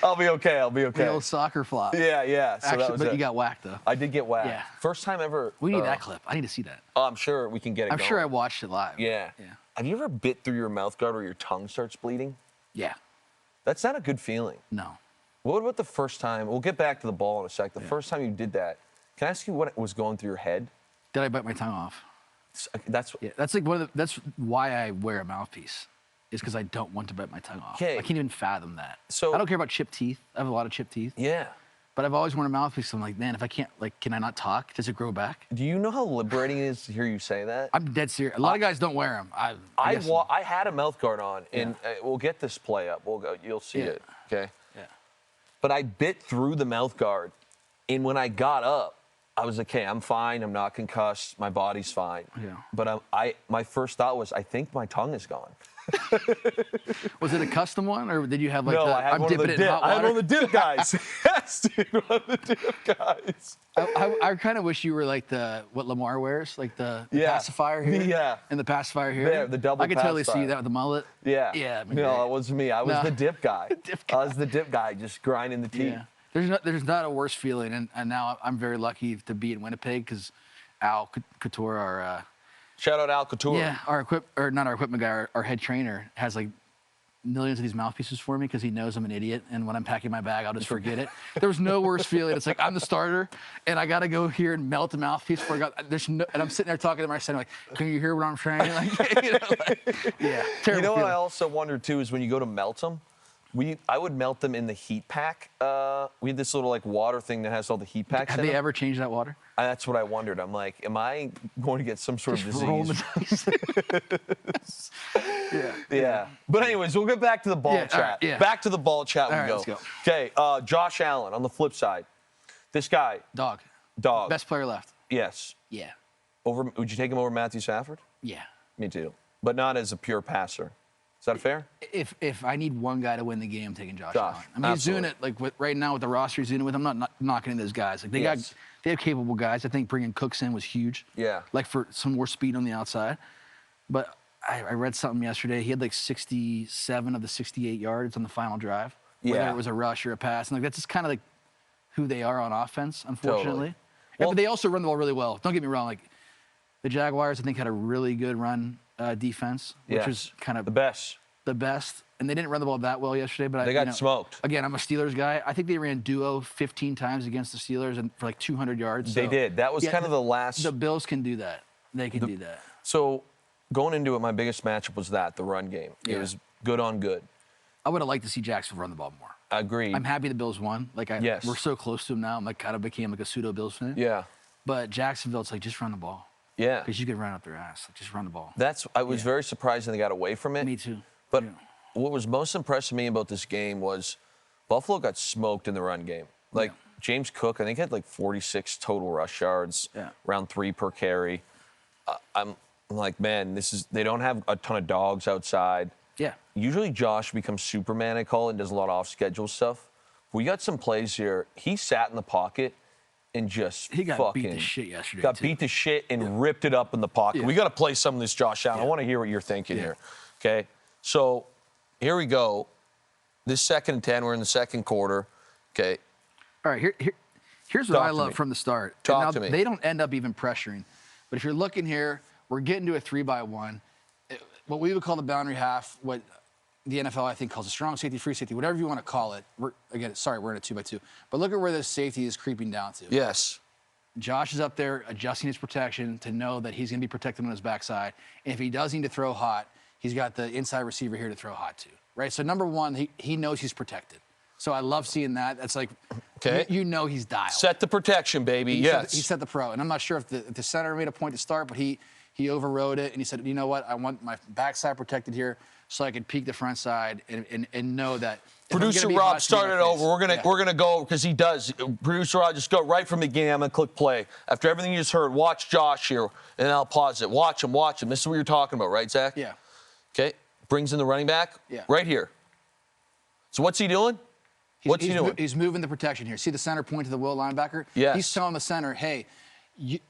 I'll be okay. I'll be okay. The old soccer flop. Yeah. So Actually, that was but it. you got whacked though. I did get whacked. Yeah. First time ever. We need that clip. I need to see that. Oh, I'm sure we can get it I'm going. sure I watched it live. Yeah. Yeah. Have you ever bit through your mouth guard where your tongue starts bleeding? Yeah. That's not a good feeling. No. What about the first time? We'll get back to the ball in a sec. The first time you did that, can I ask you what was going through your head? Did I bite my tongue off? That's Yeah. That's like that's why I wear a mouthpiece. Is because I don't want to bite my tongue off. Okay. I can't even fathom that. So- I don't care about chipped teeth. I have a lot of chipped teeth. yeah. But I've always worn a mouthpiece. So I'm like, man, if I can't, like, can I not talk? Does it grow back? Do you know how liberating it is to hear you say that? I'm dead serious. A lot of guys don't wear them. I had a mouth guard on, and we'll get this play up. You'll see it, okay? Yeah. But I bit through the mouth guard, and when I got up, I was like, okay, I'm fine. I'm not concussed. My body's fine. Yeah. But my first thought was, I think my tongue is gone. Was it a custom one, or did you have like No, I had I'm one of dipping the it in dip. hot I had water? one of the dip guys. Yes, dude, one of the dip guys. I kind of wish you were like what Lamar wears, like the pacifier here. Yeah. And the pacifier here. There, the double I could totally see pacifier. that with the mullet. Yeah. Yeah. No, that wasn't me. I was No. the dip guy. Dip guy. I was the dip guy, just grinding the teeth. Yeah. There's not a worse feeling, and now I'm very lucky to be in Winnipeg because Al Couture, our Shout out Al Couture. not our equipment guy, our head trainer has like millions of these mouthpieces for me because he knows I'm an idiot, and when I'm packing my bag, I'll just forget it. There was no worse feeling. It's like I'm the starter, and I got to go here and melt the mouthpiece before and I'm sitting there talking to my son like, can you hear what I'm saying? Like, yeah. You know what feeling. I also wonder too is when you go to melt them, I would melt them in the heat pack. We had this little like water thing that has all the heat packs Have in they them. ever changed that water? That's what I wondered. I'm like, am I going to get some sort of Roll disease? the dice. Yeah. But anyways, we'll get back to the ball Yeah, all chat. right, yeah. Back to the ball chat we All right, go. let's go. Okay, Josh Allen on the flip side. This guy, Dog. dog. Best player left. Yes. Yeah. Would you take him over Matthew Stafford? Yeah. Me too. But not as a pure passer. Is that fair? If I need one guy to win the game, I'm taking Josh Josh, Allen. I mean, he's doing absolutely. it like right now with the roster he's doing it with. I'm not knocking those guys. Like they have capable guys. I think bringing Cooks in was huge. Yeah. Like for some more speed on the outside. But I read something yesterday. He had like 67 of the 68 yards on the final drive. Whether Yeah. it was a rush or a pass. And like that's just kind of like who they are on offense, unfortunately. Totally. Yeah, Well- but they also run the ball really well. Don't get me wrong. Like the Jaguars, I think, had a really good run defense, which Yes. was kind of The best. the best. And they didn't run the ball that well yesterday, but They got smoked. Again, I'm a Steelers guy. I think they ran duo 15 times against the Steelers and for like 200 yards. They So, did. That was kind of the last. The Bills can do that. They can do that. So going into it, my biggest matchup was the run game. It Yeah. was good on good. I would have liked to see Jacksonville run the ball more. I agree. I'm happy the Bills won. Like Yes. we're so close to them now. I'm like kind of became like a pseudo Bills fan. Yeah. But Jacksonville, it's like just run the ball Yeah. because you could run up their ass. Like just run the ball. I was very surprised that they got away from it. Me too. But Yeah. what was most impressive me about this game was Buffalo got smoked in the run game. Like James Cook, I think had like 46 total rush yards, around 3 per carry. I'm like, man, they don't have a ton of dogs outside. Yeah. Usually Josh becomes Superman, I call it, and does a lot of off-schedule stuff. We got some plays here. He sat in the pocket and just He got fucking beat to shit yesterday. got too. beat to shit and ripped it up in the pocket. Yeah. We got to play some of this Josh Allen. I want to hear what you're thinking here. Okay, so here we go. This 2nd and 10, we're in the second quarter. Okay, All right, here's what Talk I to love me. from the start. Talk Now, to me. They don't end up even pressuring. But if you're looking here, we're getting to a 3-by-1. What we would call the boundary half, what the NFL, I think, calls a strong safety, free safety, whatever you want to call it. We're in a 2-by-2. But look at where this safety is creeping down to. yes. Josh is up there adjusting his protection to know that he's going to be protected on his backside. And if he does need to throw hot, he's got the inside receiver here to throw hot to, right? So number one, he knows he's protected. So I love seeing that. That's like, Okay. you know he's dialed. Set the protection, baby. He Yes. set the pro. And I'm not sure if the center made a point to start, but he overrode it. And he said, you know what? I want my backside protected here so I can peek the front side and know that. if I'm gonna Producer be Rob hot, it's gonna be started my over. face. We're gonna go because he does. Producer Rob, just go right from the beginning. I'm gonna click play. After everything you just heard, watch Josh here, and I'll pause it. Watch him. This is what you're talking about, right, Zach? Yeah. Okay. Brings in the running back. Yeah. Right here. So what's he doing? What's he doing? He's moving the protection here. See the center point to the will linebacker? Yes. He's telling the center, hey,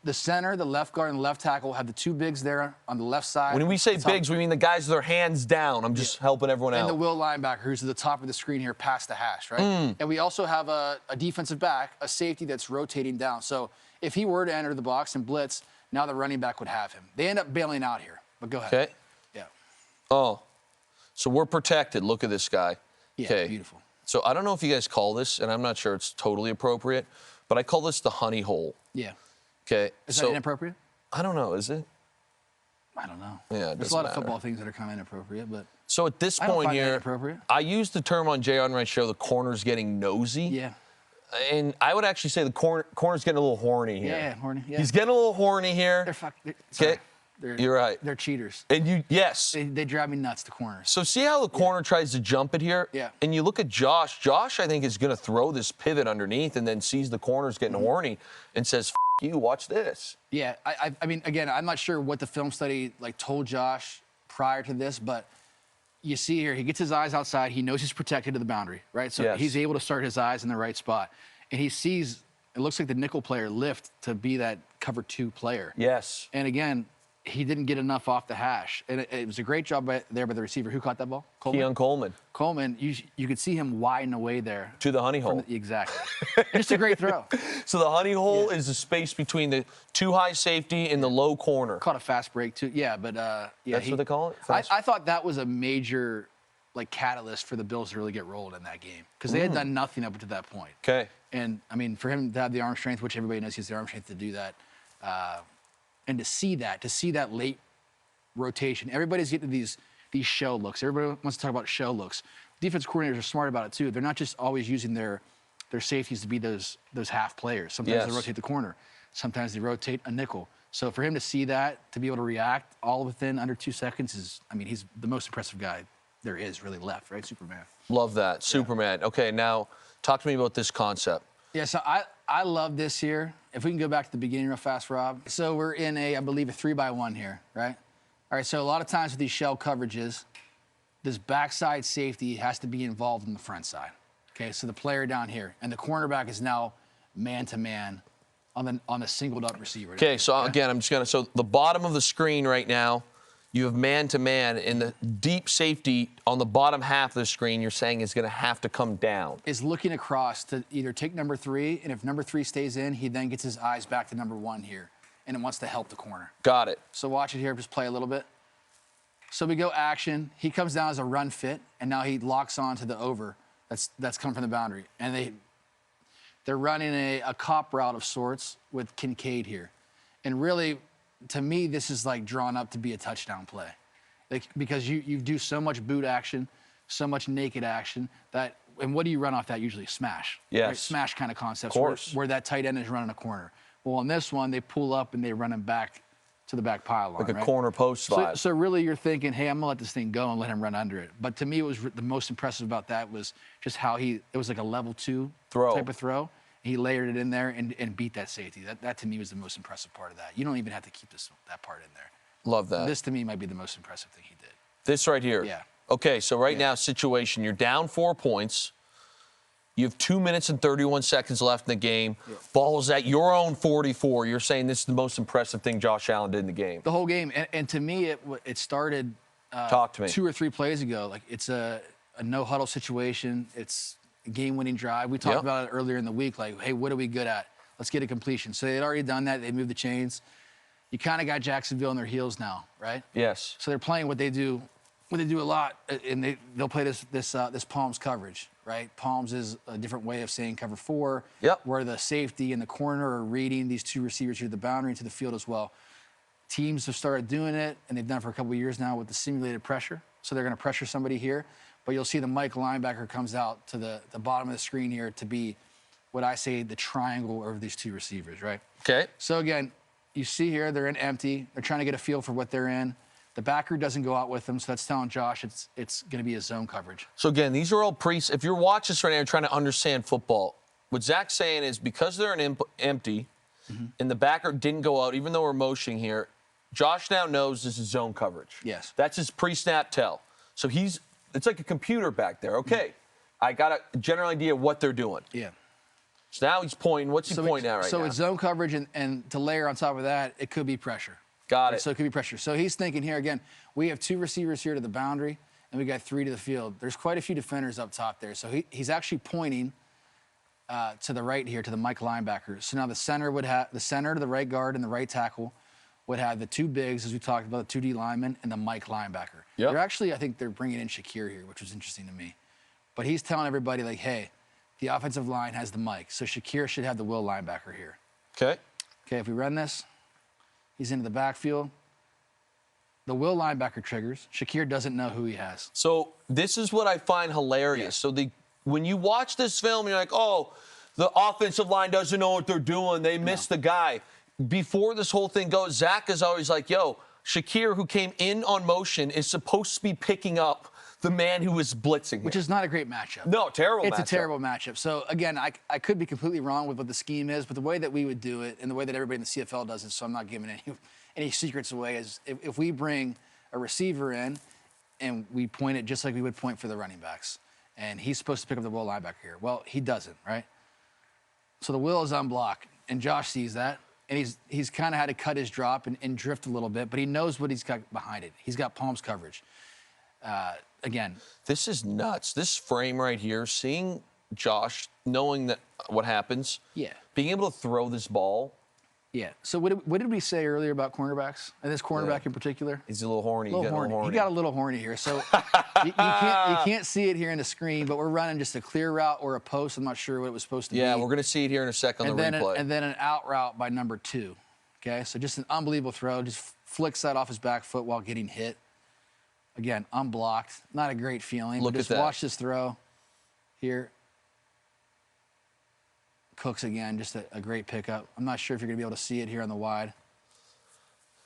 the center, the left guard, and the left tackle have the 2 bigs there on the left side. When we say the top- bigs, we mean the guys with their hands down. I'm just helping everyone and out. the will linebacker, who's at the top of the screen here, past the hash, right? And we also have a defensive back, a safety that's rotating down. So if he were to enter the box and blitz, now the running back would have him. They end up bailing out here. But go ahead. Okay. Yeah. Oh, so we're protected. Look at this guy. Yeah. Okay. Beautiful. So I don't know if you guys call this, and I'm not sure it's totally appropriate, but I call this the honey hole. Yeah. Okay. Is that inappropriate? I don't know. Is it? I don't know. Yeah, it There's doesn't a lot matter. of football things that are kind of inappropriate, but So at this I don't point find that here, inappropriate. I used the term on Jay Unright's show, the corner's getting nosy. yeah. And I would actually say the corner's getting a little horny here. Yeah, horny. Yeah. He's getting a little horny here. Sorry. You're right. They're cheaters. And yes. They drive me nuts, the corners. So see how the corner tries to jump it here? Yeah. And you look at Josh. Josh, I think, is going to throw this pivot underneath and then sees the corners getting horny and says, F you, watch this. Yeah, I mean, again, I'm not sure what the film study told Josh prior to this, but you see here, he gets his eyes outside. He knows he's protected to the boundary, right? So he's able to start his eyes in the right spot. And he sees, it looks like the nickel player lift to be that cover 2 player. Yes. And again, he didn't get enough off the hash. And it was a great job there by the receiver. Who caught that ball? Keon Coleman. Coleman, you could see him widen away there. To the honey hole. Exactly. Just a great throw. So the honey hole is the space between the 2 high safety and the low corner. Caught a fast break, too. Yeah, but That's what they call it? I thought that was a major catalyst for the Bills to really get rolled in that game because they had done nothing up to that point. Okay. And, I mean, for him to have the arm strength, which everybody knows he has the arm strength to do that, and to see that late rotation. Everybody's getting these show looks. Everybody wants to talk about show looks. Defense coordinators are smart about it too. They're not just always using their safeties to be those half players. Sometimes they rotate the corner. Sometimes they rotate a nickel. So for him to see that, to be able to react all within under 2 seconds is, I mean, he's the most impressive guy there is really left, right? Superman. Love that. Superman. Okay, now talk to me about this concept. Yeah, so I love this here. If we can go back to the beginning real fast, Rob. So we're in I believe, a 3-by-1 here, right? All right, so a lot of times with these shell coverages, this backside safety has to be involved in the front side. Okay, so the player down here, and the cornerback is now man-to-man on the singled-up receiver. Okay, so again, I'm just going to, so the bottom of the screen right now, you have man-to-man, and the deep safety on the bottom half of the screen you're saying is going to have to come down. Is looking across to either take number 3, and if number 3 stays in, he then gets his eyes back to number 1 here, and it wants to help the corner. Got it. So watch it here, just play a little bit. So we go action. He comes down as a run fit, and now he locks on to the over that's come from the boundary. And they're running a cop route of sorts with Kincaid here. And really, to me, this is drawn up to be a touchdown play. Because you do so much boot action, so much naked action, and what do you run off that usually? Smash. Yes. Right? Smash kind of concepts Of course. where that tight end is running a corner. Well, on this one, they pull up and they run him back to the back pylon. Like a right? corner post slide. So really you're thinking, hey, I'm going to let this thing go and let him run under it. But to me, it was the most impressive about that was just how it was like a level 2 type of throw. He layered it in there and beat that safety. That to me was the most impressive part of that. You don't even have to keep that part in there. Love that. This to me might be the most impressive thing he did. This right here. Yeah. Okay, so right now, situation, you're down 4 points. You have 2 minutes and 31 seconds left in the game. Yeah. Ball is at your own 44. You're saying this is the most impressive thing Josh Allen did in the game. The whole game. And to me, it started Talk to me. 2 or 3 plays ago. It's a no-huddle situation. It's a game-winning drive. We talked about it earlier in the week, hey, what are we good at? Let's get a completion. So they had already done that. They moved the chains. You kind of got Jacksonville on their heels now, right? Yes. So they're playing what they do a lot, and they'll play this Palms coverage, right? Palms is a different way of saying cover 4, where the safety and the corner are reading these 2 receivers through the boundary into the field as well. Teams have started doing it, and they've done it for a couple of years now with the simulated pressure. So they're going to pressure somebody here, but you'll see the Mike linebacker comes out to the bottom of the screen here to be what I say the triangle over these 2 receivers, right? Okay. So again, you see here they're in empty. They're trying to get a feel for what they're in. The backer doesn't go out with them, so that's telling Josh it's going to be a zone coverage. So again, these are all if you're watching this right now, you're trying to understand football. What Zach's saying is because they're in empty, and the backer didn't go out, even though we're motioning here, Josh now knows this is zone coverage. Yes. That's his pre-snap tell. So it's like a computer back there. Okay, I got a general idea of what they're doing. Yeah. So now he's pointing. What's he pointing at right now? So it's zone coverage, and to layer on top of that, it could be pressure. Got it. So it could be pressure. So he's thinking here, again, we have 2 receivers here to the boundary, and we got 3 to the field. There's quite a few defenders up top there. So he's actually pointing to the right here, to the Mike linebacker. So now the center to the right guard and the right tackle would have the 2 bigs, as we talked about, the 2 D linemen, and the Mike linebacker. Yep. They're actually, I think they're bringing in Shakir here, which was interesting to me. But he's telling everybody, hey, the offensive line has the Mike, so Shakir should have the Will linebacker here. Okay. Okay, if we run this, he's into the backfield. The Will linebacker triggers. Shakir doesn't know who he has. So this is what I find hilarious. So when you watch this film, you're like, oh, the offensive line doesn't know what they're doing. They missed the guy. Before this whole thing goes, Zach is always like, yo, Shakir, who came in on motion, is supposed to be picking up the man who was blitzing him. Which is not a great matchup. No, terrible It's matchup. a terrible matchup. So, again, I could be completely wrong with what the scheme is, but the way that we would do it and the way that everybody in the CFL does it, so I'm not giving any secrets away, is if we bring a receiver in and we point it just like we would point for the running backs, and he's supposed to pick up the will linebacker here. Well, he doesn't, right? So the will is unblocked, and Josh sees that, and he's kind of had to cut his drop and drift a little bit, but he knows what he's got behind it. He's got palms coverage. Again, this is nuts. This frame right here, seeing Josh, knowing that what happens, being able to throw this ball. Yeah. So what did we say earlier about cornerbacks? And this cornerback in particular? He's a little horny. He got a little horny here. So you can't see it here in the screen, but we're running just a clear route or a post. I'm not sure what it was supposed to be. Yeah, we're going to see it here in a second on the replay. And then an out route by number 2. Okay, so just an unbelievable throw. Just flicks that off his back foot while getting hit. Again, unblocked. Not a great feeling. Look just at that. Watch this throw here. Cooks again, just a great pickup. I'm not sure if you're going to be able to see it here on the wide.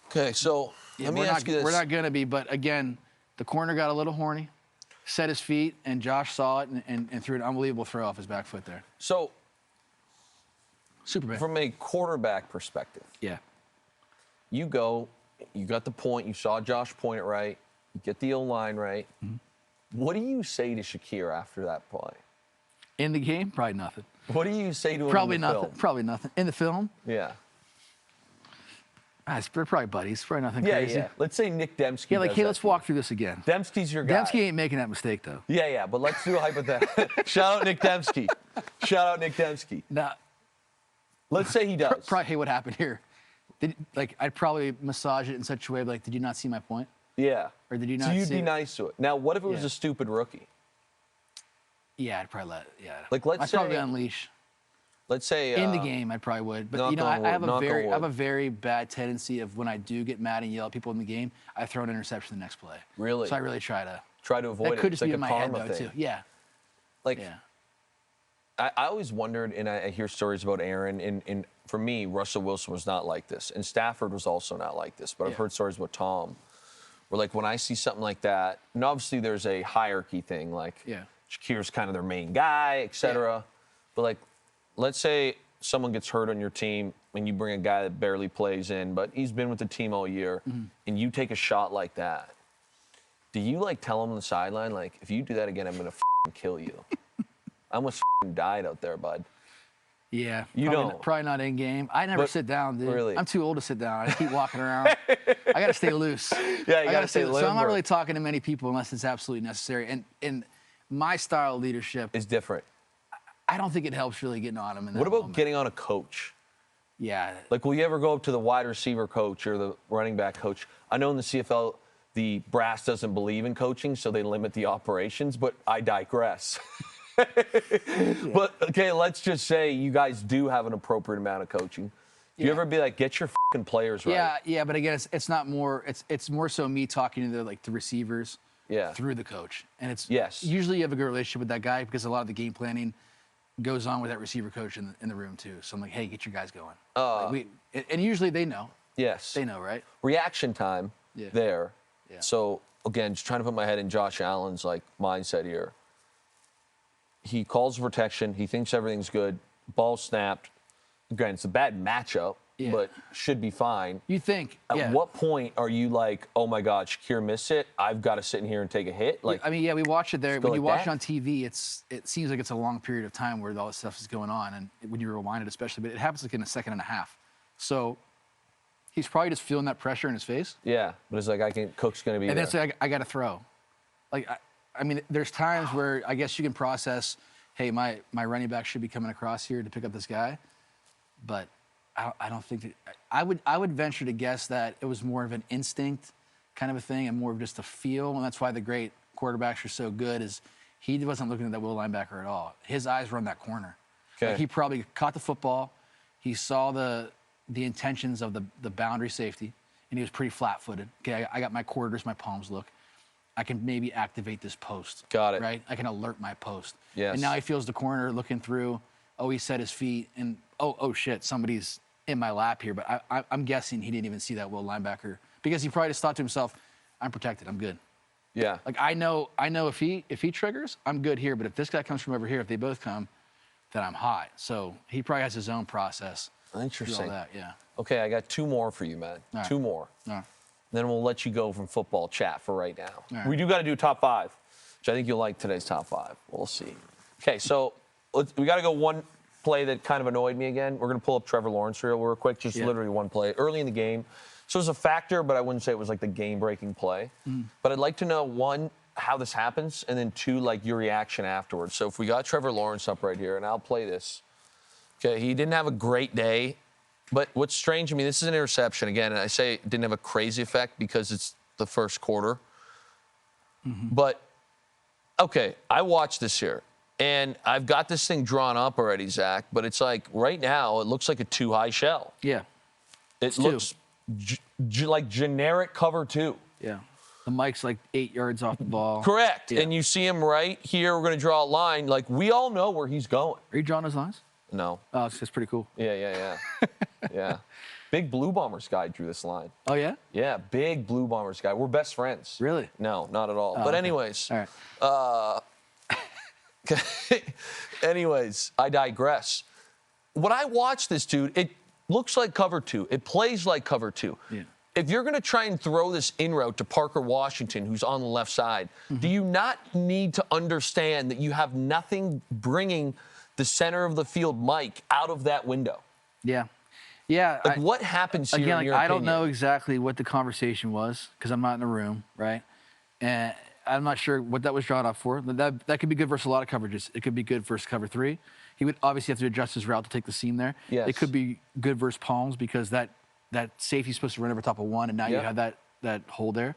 Okay, so let me ask you this. We're not going to be, but again, the corner got a little horny, set his feet, and Josh saw it and threw an unbelievable throw off his back foot there. So, Superman. From a quarterback perspective, you got the point, you saw Josh point it right, you get the O-line right. Mm-hmm. What do you say to Shakir after that play? In the game? Probably nothing. What do you say to him Probably in the nothing. film? Probably nothing. In the film? Yeah. They're probably buddies. Probably nothing crazy. Yeah. Let's say Nick Dembski. Yeah, like, does hey, that let's to you. walk through this again. Dembski's your guy. Dembski ain't making that mistake, though. Yeah, but let's do a hypothetical. Shout out Nick Dembski. Shout out Nick Dembski. Now, let's say he does. Probably, hey, what happened here? I'd probably massage it in such a way, like, did you not see my point? Yeah. Or did you not So you'd see be it? nice to it. Now, what if it was a stupid rookie? Yeah, I'd probably let it. Yeah. Like, let's I'd say probably unleash. Let's say In the game, I probably would. But, knock on I have wood, I have a very bad tendency of when I do get mad and yell at people in the game, I throw an interception the next play. Really? So I really try to avoid it. That could It's just like be a in my head, karma though, thing. too. Yeah. Like, Yeah. I always wondered, and I hear stories about Aaron, and for me, Russell Wilson was not like this, and Stafford was also not like this, but I've heard stories about Tom, where, like, when I see something like that, and obviously there's a hierarchy thing, like, Shakir's kind of their main guy, et cetera, but, like, let's say someone gets hurt on your team, and you bring a guy that barely plays in, but he's been with the team all year, and you take a shot like that, do you, like, tell him on the sideline, like, if you do that again, I'm going to kill you? I almost died out there, bud. Yeah. You don't. Probably not in game. I never sit down, dude. Really? I'm too old to sit down. I just keep walking around. I got to stay loose. Yeah, you I got to stay loose. limber. So I'm not really talking to many people unless it's absolutely necessary. And my style of leadership is different. I don't think it helps really getting on them in that What about moment. getting on a coach? Yeah. Like, will you ever go up to the wide receiver coach or the running back coach? I know in the CFL, the brass doesn't believe in coaching, so they limit the operations, but I digress. But, okay, let's just say you guys do have an appropriate amount of coaching. Do you ever be like, get your fucking players right? Yeah, but again, it's not more. It's more so me talking to the receivers through the coach, and it's usually you have a good relationship with that guy because a lot of the game planning goes on with that receiver coach in the room too. So I'm like, hey, get your guys going. And usually they know. Yes. They know, right? Reaction time there. Yeah. So, again, just trying to put my head in Josh Allen's, like, mindset here. He calls for protection. He thinks everything's good. Ball snapped. Again, it's a bad matchup, but should be fine. You think. At what point are you like, oh, my God, Shakir missed it. I've got to sit in here and take a hit? Like, I mean, we watch it there. When you like watch it on TV, it seems like it's a long period of time where all this stuff is going on, and when you rewind it especially, but it happens like in a second and a half. So he's probably just feeling that pressure in his face. Yeah, but it's like Cook's going to be and there. then it's like, I got to throw. Like, I mean, there's times where I guess you can process, hey, my running back should be coming across here to pick up this guy, but I don't think that I would venture to guess that it was more of an instinct kind of a thing and more of just a feel, and that's why the great quarterbacks are so good is he wasn't looking at that will linebacker at all. His eyes were on that corner. Okay. Like, he probably caught the football, he saw the intentions of the boundary safety, and he was pretty flat-footed. Okay, I got my quarters, my palms look. I can maybe activate this post. Got it. Right? I can alert my post. Yes. And now he feels the corner looking through, oh, he set his feet, and oh shit, somebody's in my lap here. But I'm guessing he didn't even see that Will linebacker because he probably just thought to himself, I'm protected, I'm good. Yeah. Like I know if he triggers, I'm good here. But if this guy comes from over here, if they both come, then I'm hot. So he probably has his own process. Interesting. All that, yeah. Okay, I got 2 more for you, man. All right. 2 more. All right. Then we'll let you go from football chat for right now. All right. We do got to do top 5, which I think you'll like today's top 5. We'll see. Okay, so we got to go one play that kind of annoyed me again. We're going to pull up Trevor Lawrence real quick, just literally one play early in the game. So it was a factor, but I wouldn't say it was like the game-breaking play. But I'd like to know, 1, how this happens, and then 2, like your reaction afterwards. So if we got Trevor Lawrence up right here, and I'll play this. Okay, he didn't have a great day. But what's strange to me, this is an interception again, and I say it didn't have a crazy effect because it's the first quarter. But, okay, I watched this here, and I've got this thing drawn up already, Zach, but it's like right now it looks like a too-high shell. Yeah. It looks like generic cover 2. Yeah. The mic's like 8 yards off the ball. Correct. Yeah. And you see him right here. We're going to draw a line. Like, we all know where he's going. Are you drawing those lines? No. Oh, it's pretty cool. Yeah. Yeah. Big Blue Bombers guy drew this line. Oh, yeah? Yeah, big Blue Bombers guy. We're best friends. Really? No, not at all. Oh, but okay. anyways. All right. Anyways, I digress. When I watch this, dude, it looks like cover 2. It plays like cover 2. Yeah. If you're going to try and throw this in route to Parker Washington, who's on the left side, do you not need to understand that you have nothing bringing the center of the field Mike out of that window? Yeah. Yeah. Like, what happens here in your I don't opinion? know exactly what the conversation was because I'm not in the room, right? And I'm not sure what that was drawn up for. That could be good versus a lot of coverages. It could be good versus cover 3. He would obviously have to adjust his route to take the seam there. Yes. It could be good versus palms because that safety's supposed to run over top of 1, and now you have that hole there.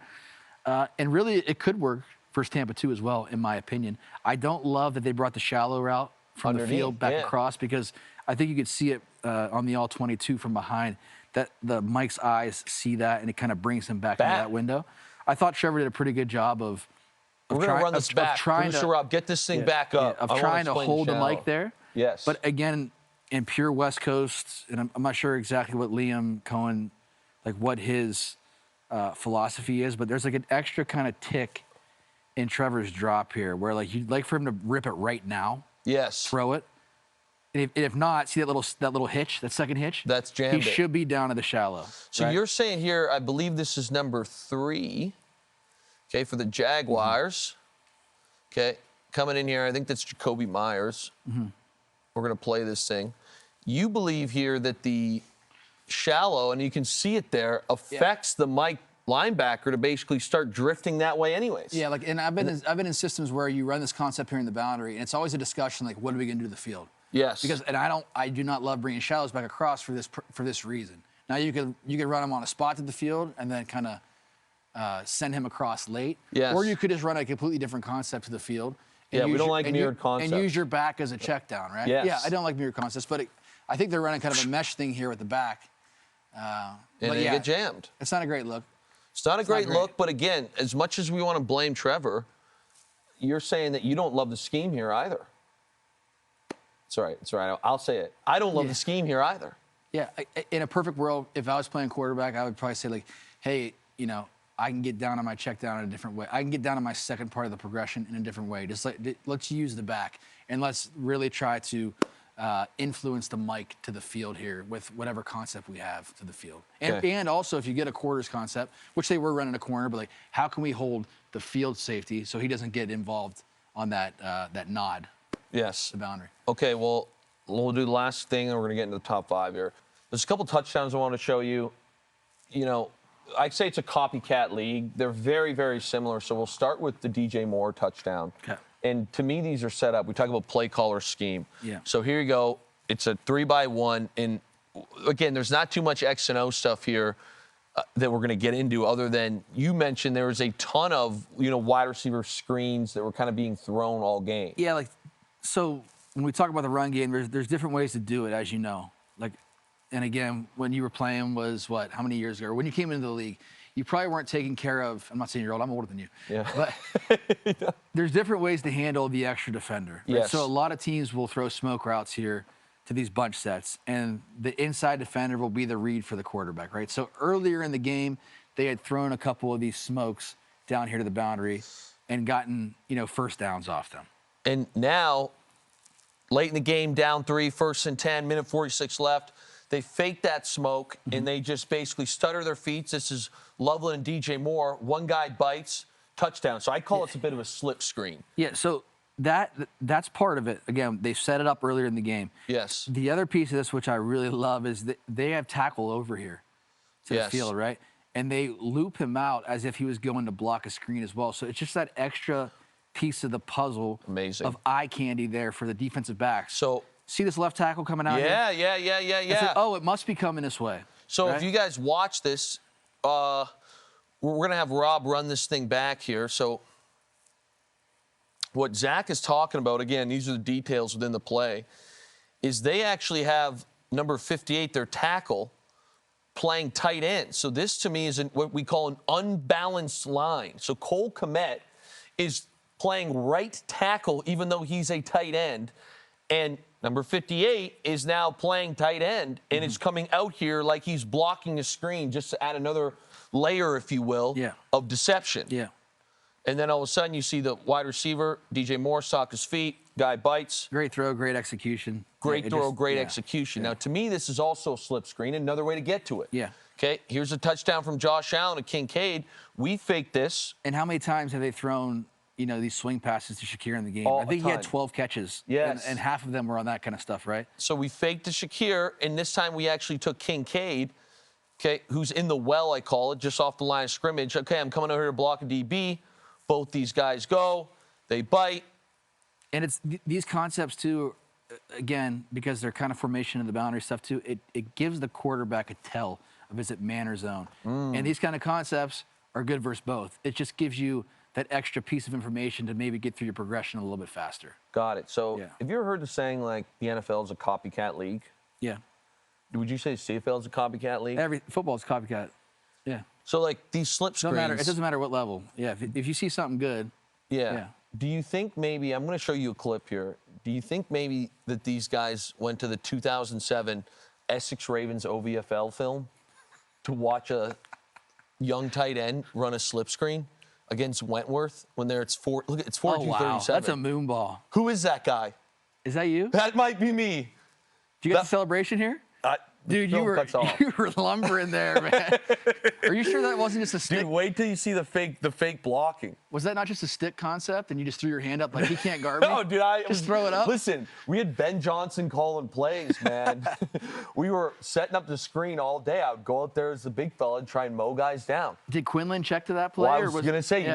And really, it could work versus Tampa 2 as well, in my opinion. I don't love that they brought the shallow route from the field back across because I think you could see it on the all-22 from behind, that the Mike's eyes see that, and it kind of brings him back into that window. I thought Trevor did a pretty good job of We're going to run this back. Producer Rob, get this thing back up. Of trying to hold the Mike there. Yes. But again, in pure West Coast, and I'm not sure exactly what Liam Cohen, like what his philosophy is, but there's like an extra kind of tick in Trevor's drop here where like you'd like for him to rip it right now. Yes. Throw it. And if not, see that little hitch, that second hitch? That's jammed. He should be down to the shallow. So you're saying here, I believe this is number 3, okay, for the Jaguars. Okay, coming in here, I think that's Jacoby Myers. We're going to play this thing. You believe here that the shallow, and you can see it there, affects the Mike linebacker to basically start drifting that way anyways. Yeah, like, and I've been in systems where you run this concept here in the boundary, and it's always a discussion like, what are we going to do to the field? Yes. Because, and I do not love bringing shallows back across for this reason. Now you could run him on a spot to the field and then kind of send him across late. Yes. Or you could just run a completely different concept to the field. Yeah, we don't like mirrored concepts. And use your back as a check down, right? Yes. Yeah, I don't like mirrored concepts, but I think they're running kind of a mesh thing here with the back. And they get jammed. It's not a great look. It's not a great look, but again, as much as we want to blame Trevor, you're saying that you don't love the scheme here either. It's all right. It's all right. I'll say it. I don't love the scheme here either. Yeah, in a perfect world, if I was playing quarterback, I would probably say like, hey, I can get down on my check down in a different way. I can get down on my second part of the progression in a different way. Just let's use the back and let's really try to influence the Mike to the field here with whatever concept we have to the field. And also, if you get a quarters concept, which they were running a corner, but like, how can we hold the field safety so he doesn't get involved on that nod? Yes. The boundary. Okay, well, we'll do the last thing, and we're going to get into the top 5 here. There's a couple touchdowns I want to show you. I'd say it's a copycat league. They're very, very similar. So we'll start with the DJ Moore touchdown. Okay. And to me, these are set up. We talk about play caller scheme. Yeah. So here you go. It's a 3-by-1. And again, there's not too much X and O stuff here that we're going to get into other than you mentioned there was a ton of, wide receiver screens that were kind of being thrown all game. Yeah, so when we talk about the run game, there's different ways to do it, as you know. And again, when you were playing was how many years ago? Or when you came into the league, you probably weren't taking care of. I'm not saying you're old. I'm older than you. Yeah. But there's different ways to handle the extra defender. Right? Yes. So a lot of teams will throw smoke routes here to these bunch sets, and the inside defender will be the read for the quarterback, right? So earlier in the game, they had thrown a couple of these smokes down here to the boundary and gotten, first downs off them. And now, late in the game, down 3, 1st and 10, minute 46 left. They fake that smoke, and they just basically stutter their feet. This is Loveland and DJ Moore. One guy bites, touchdown. So I call it a bit of a slip screen. Yeah, so that's part of it. Again, they set it up earlier in the game. Yes. The other piece of this, which I really love, is that they have tackle over here to the field, right? And they loop him out as if he was going to block a screen as well. So it's just that extra piece of the puzzle of eye candy there for the defensive backs. So see this left tackle coming out here? Yeah. Like, oh, it must be coming this way. So right? if you guys watch this, we're going to have Rob run this thing back here. So what Zach is talking about, again, these are the details within the play, is they actually have number 58, their tackle, playing tight end. So this, to me, is what we call an unbalanced line. So Cole Kmet is playing right tackle, even though he's a tight end. And number 58 is now playing tight end, and it's coming out here like he's blocking a screen, just to add another layer, if you will, of deception. Yeah. And then all of a sudden you see the wide receiver, DJ Moore, sock his feet, guy bites. Great throw, great execution. Great throw, great execution. Now, to me, this is also a slip screen, another way to get to it. Yeah. Okay, here's a touchdown from Josh Allen to Kincaid. We faked this. And how many times have they thrown, these swing passes to Shakir in the game? I think he had 12 catches. Yes. And half of them were on that kind of stuff, right? So we faked to Shakir, and this time we actually took Kincaid, okay, who's in the well, I call it, just off the line of scrimmage. Okay, I'm coming over here to block a DB. Both these guys go. They bite. And it's these concepts, too, again, because they're kind of formation of the boundary stuff, too, it gives the quarterback a tell of is it man or zone. And these kind of concepts are good versus both. It just gives you that extra piece of information to maybe get through your progression a little bit faster. Got it. So have you ever heard the saying, like, the NFL is a copycat league? Yeah. Would you say CFL is a copycat league? Football is copycat. Yeah. So, like, these slip screens. It doesn't matter what level. Yeah, if you see something good. Yeah. Do you think maybe, I'm going to show you a clip here. Do you think maybe that these guys went to the 2007 Essex Ravens OVFL film to watch a young tight end run a slip screen against Wentworth when it's 42-37? Oh, wow. That's a moon ball. Who is that guy? Is that you? That might be me. Do you get the celebration here? Dude, you were lumbering there, man. Are you sure that wasn't just a stick? Dude, wait till you see the fake blocking. Was that not just a stick concept and you just threw your hand up like he can't guard me? No, dude, just throw it up. Listen, we had Ben Johnson calling plays, man. We were setting up the screen all day. I would go out there as the big fella and try and mow guys down. Did Quinlan check to that play? Well, I was going to say,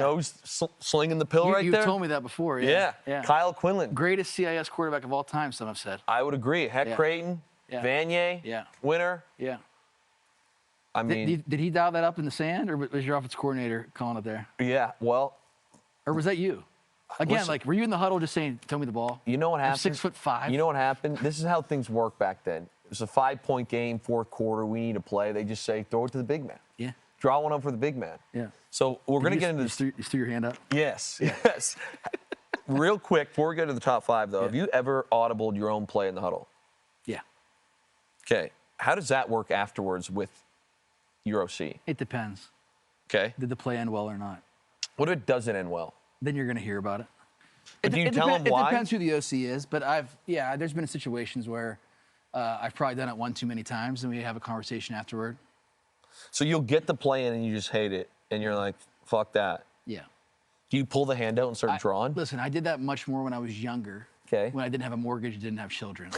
slinging the pill right there. You told me that before. Yeah. Kyle Quinlan. Greatest CIS quarterback of all time, some have said. I would agree. Heck Creighton. Vanier, Winner. Yeah. I mean, did he dial that up in the sand, or was your offensive coordinator calling it there? Yeah, well. Or was that you? Again, were you in the huddle just saying, "Tell me the ball"? You know what happened? I'm 6'5". You know what happened? This is how things work back then. It was a 5-point game, fourth quarter. We need to play. They just say, throw it to the big man. Yeah. Draw one up for the big man. Yeah. So we're going to get into this. You threw your hand up? Yes. Yes. Real quick, before we go to the top 5, though, have you ever audibled your own play in the huddle? Yeah. Okay. How does that work afterwards with your OC? It depends. Okay. Did the play end well or not? What if it doesn't end well? Then you're going to hear about it. But do you tell them why? It depends who the OC is, but there's been situations where I've probably done it one too many times, and we have a conversation afterward. So you'll get the play in and you just hate it, and you're like, fuck that. Yeah. Do you pull the hand out and start drawing? Listen, I did that much more when I was younger. Okay. When I didn't have a mortgage and didn't have children.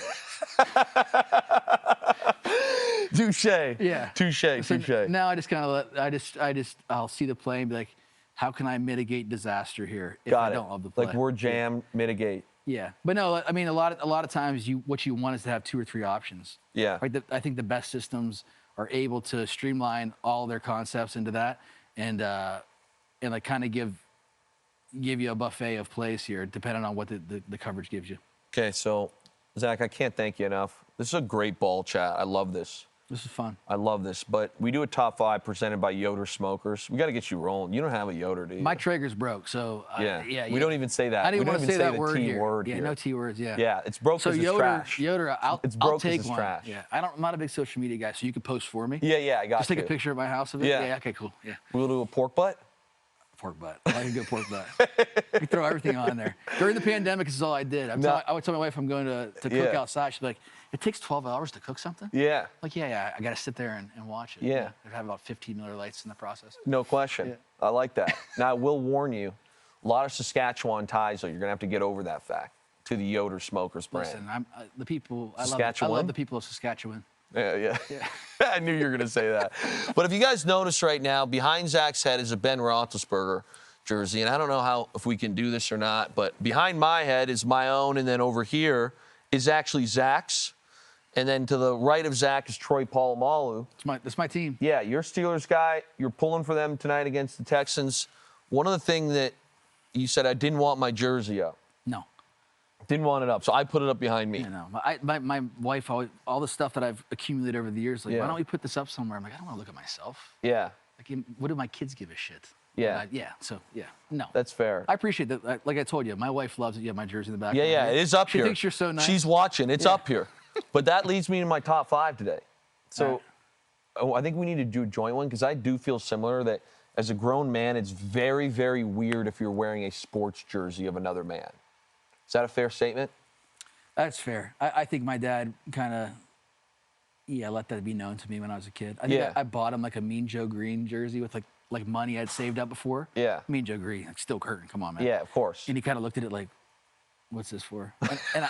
Touche. Yeah. Touche. Now I just kind of I'll see the play and be like, how can I mitigate disaster here if I don't love the play? Like word jam, mitigate. Yeah, but no, I mean a lot of times what you want is to have 2 or 3 options. Yeah. Right. I think the best systems are able to streamline all their concepts into that, and like kind of give you a buffet of plays here, depending on what the coverage gives you. Okay, so Zach, I can't thank you enough. This is a great ball chat. I love this. This is fun. I love this, but we do a top 5 presented by Yoder Smokers. We got to get you rolling. You don't have a Yoder, do you? My Traeger's broke, so We don't even say that. I didn't want to say that the word T here. word Yeah, here. no T words. Yeah. Yeah, it's broke So because it's trash. Yoder, I'll broke 'cause take it's one. trash. Yeah, I'm not a big social media guy, so you can post for me. Yeah, I got Just you. take a picture of my house of it. Yeah. Okay, cool. Yeah. We'll do a pork butt. Pork butt. I like a good pork butt. We throw everything on there. During the pandemic, this is all I did. I would tell my wife I'm going to cook outside. She'd be like, "It takes 12 hours to cook something?" Yeah. Like, yeah, I got to sit there and watch it. Yeah. I'd have about 15 Miller Lights in the process. No question. Yeah. I like that. Now, I will warn you, a lot of Saskatchewan ties, though, you're going to have to get over that fact to the Yoder Smokers brand. Listen, the people, I Saskatchewan? love the people of Saskatchewan. Yeah. I knew you were going to say that. But if you guys notice right now, behind Zach's head is a Ben Roethlisberger jersey. And I don't know if we can do this or not, but behind my head is my own. And then over here is actually Zach's. And then to the right of Zach is Troy Polamalu. That's my team. Yeah, you're a Steelers guy. You're pulling for them tonight against the Texans. One of the things that you said, I didn't want my jersey up. No. Didn't want it up, so I put it up behind me. You know, my wife, all the stuff that I've accumulated over the years, like, why don't we put this up somewhere? I'm like, I don't want to look at myself. Yeah. Like, what do my kids give a shit? Yeah. No. That's fair. I appreciate that. Like I told you, my wife loves it. You have my jersey in the back. Yeah, it is up she here. She thinks you're so nice. She's watching. It's up here. But that leads me to my top 5 today. So I think we need to do a joint one because I do feel similar that as a grown man, it's very, very weird if you're wearing a sports jersey of another man. Is that a fair statement? That's fair. I think my dad kind of, let that be known to me when I was a kid. I think I bought him like a Mean Joe Green jersey with like money I'd saved up before. Yeah. Mean Joe Green, like Still Curtain, come on, man. Yeah, of course. And he kind of looked at it like, what's this for? And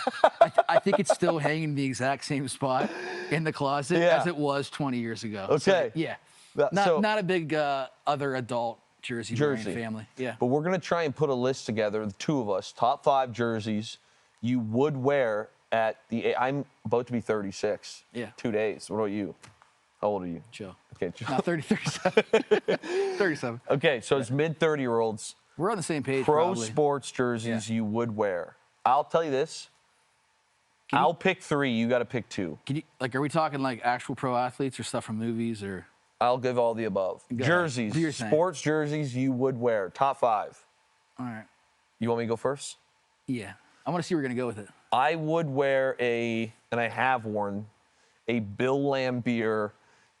I think it's still hanging in the exact same spot in the closet as it was 20 years ago. Okay. So, not a big other adult jersey wearing family. Yeah. But we're going to try and put a list together, the two of us, top 5 jerseys you would wear at the. I'm about to be 36. Yeah. 2 days. What about you? How old are you? Joe. Okay, Joe. Not 30, 37. 37. Okay, so it's mid 30-year-olds. We're on the same page. Pro probably. sports jerseys you would wear. I'll tell you this. I'll pick 3. You got to pick 2. Can you are we talking like actual pro athletes or stuff from movies or? I'll give all the above. Jerseys, Do your thing. sports jerseys you would wear. Top 5. All right. You want me to go first? Yeah. I want to see where we're gonna go with it. I would wear and I have worn, a Bill Laimbeer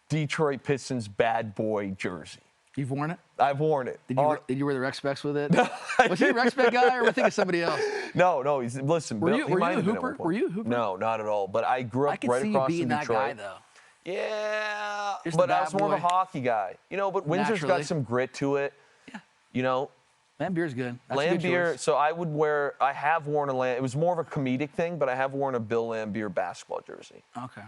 Detroit Pistons bad boy jersey. You've worn it? I've worn it. Did you wear the rec specs with it? Was he a rec spec guy, or were we thinking somebody else? No. Listen, Were Bill, you he might a have been at hooper? one point. Were you a hooper? No, not at all. But I grew up I could right see you across being from that Detroit. guy, though. Yeah, Just but the I was bad more of a boy. hockey guy. But Windsor's Naturally. got some grit to it. Yeah. Laimbeer's good. That's a good Laimbeer, choice. so I have worn it was more of a comedic thing, but I have worn a Bill Laimbeer basketball jersey. Okay.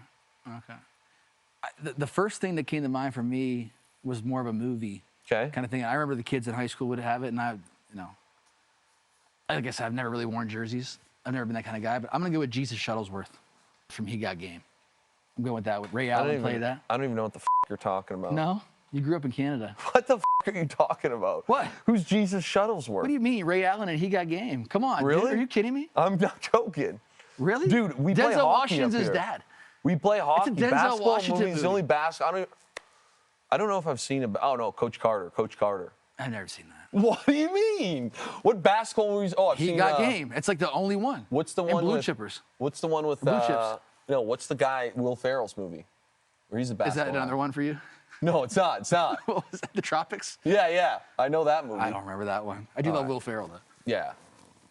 The first thing that came to mind for me was more of a movie kind of thing. I remember the kids in high school would have it, and I guess I've never really worn jerseys. I've never been that kind of guy, but I'm gonna go with Jesus Shuttlesworth from He Got Game. I'm going with that. With Ray Allen played that. I don't even know what the you're talking about. No, you grew up in Canada. What the are you talking about? What? Who's Jesus Shuttlesworth? What do you mean, Ray Allen and He Got Game? Come on, Really? dude, are you kidding me? I'm not joking. Really, Dude, we play Denzel hockey Washington's up his here. dad. We play hockey. Denzel Basketball Washington movies, the movie. only basketball. I don't know if I've seen it. Oh no, Coach Carter. I've never seen that. What do you mean? What basketball movies? Oh, I've He seen. Got Game. It's like the only one. What's the and one Blue with Chippers? What's the one with Blue Chips. No, what's the guy Will Ferrell's movie? Where he's a Is basketball. that another one for you? No, it's not. It's not. What was that? The Tropics? Yeah. I know that movie. I don't remember that one. I do love Will Ferrell though. Yeah.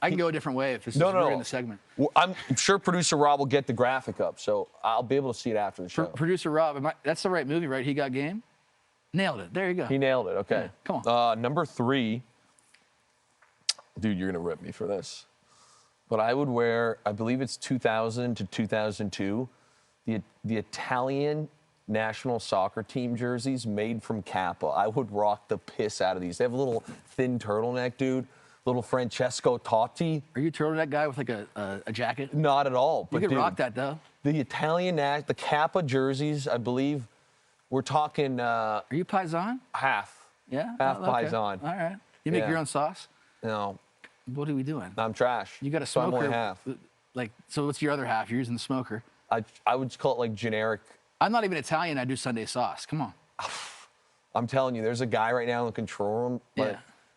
I can go a different way if this is No. we're in the segment. Well, I'm sure producer Rob will get the graphic up, so I'll be able to see it after the show. Producer Rob, that's the right movie, right? He Got Game? Nailed it. There you go. He nailed it. Okay. Yeah, come on. Number 3. Dude, you're going to rip me for this. But I would wear, I believe it's 2000 to 2002, the Italian national soccer team jerseys made from Kappa. I would rock the piss out of these. They have a little thin turtleneck, dude. Little Francesco Totti. Are you a turtleneck guy with like a jacket? Not at all. You But could dude, rock that though. the Italian, the Kappa jerseys, I believe, we're talking Are you Paisan? half. Yeah. Half Oh, okay. Paisan. All right. You make Yeah. your own sauce? No, What are we doing? I'm trash. You got a So I'm smoker. only half. Like, so what's your other half? You're using the smoker. I would just call it like generic I'm not even Italian. I do Sunday sauce. Come on. I'm telling you, there's a guy right now in the control room by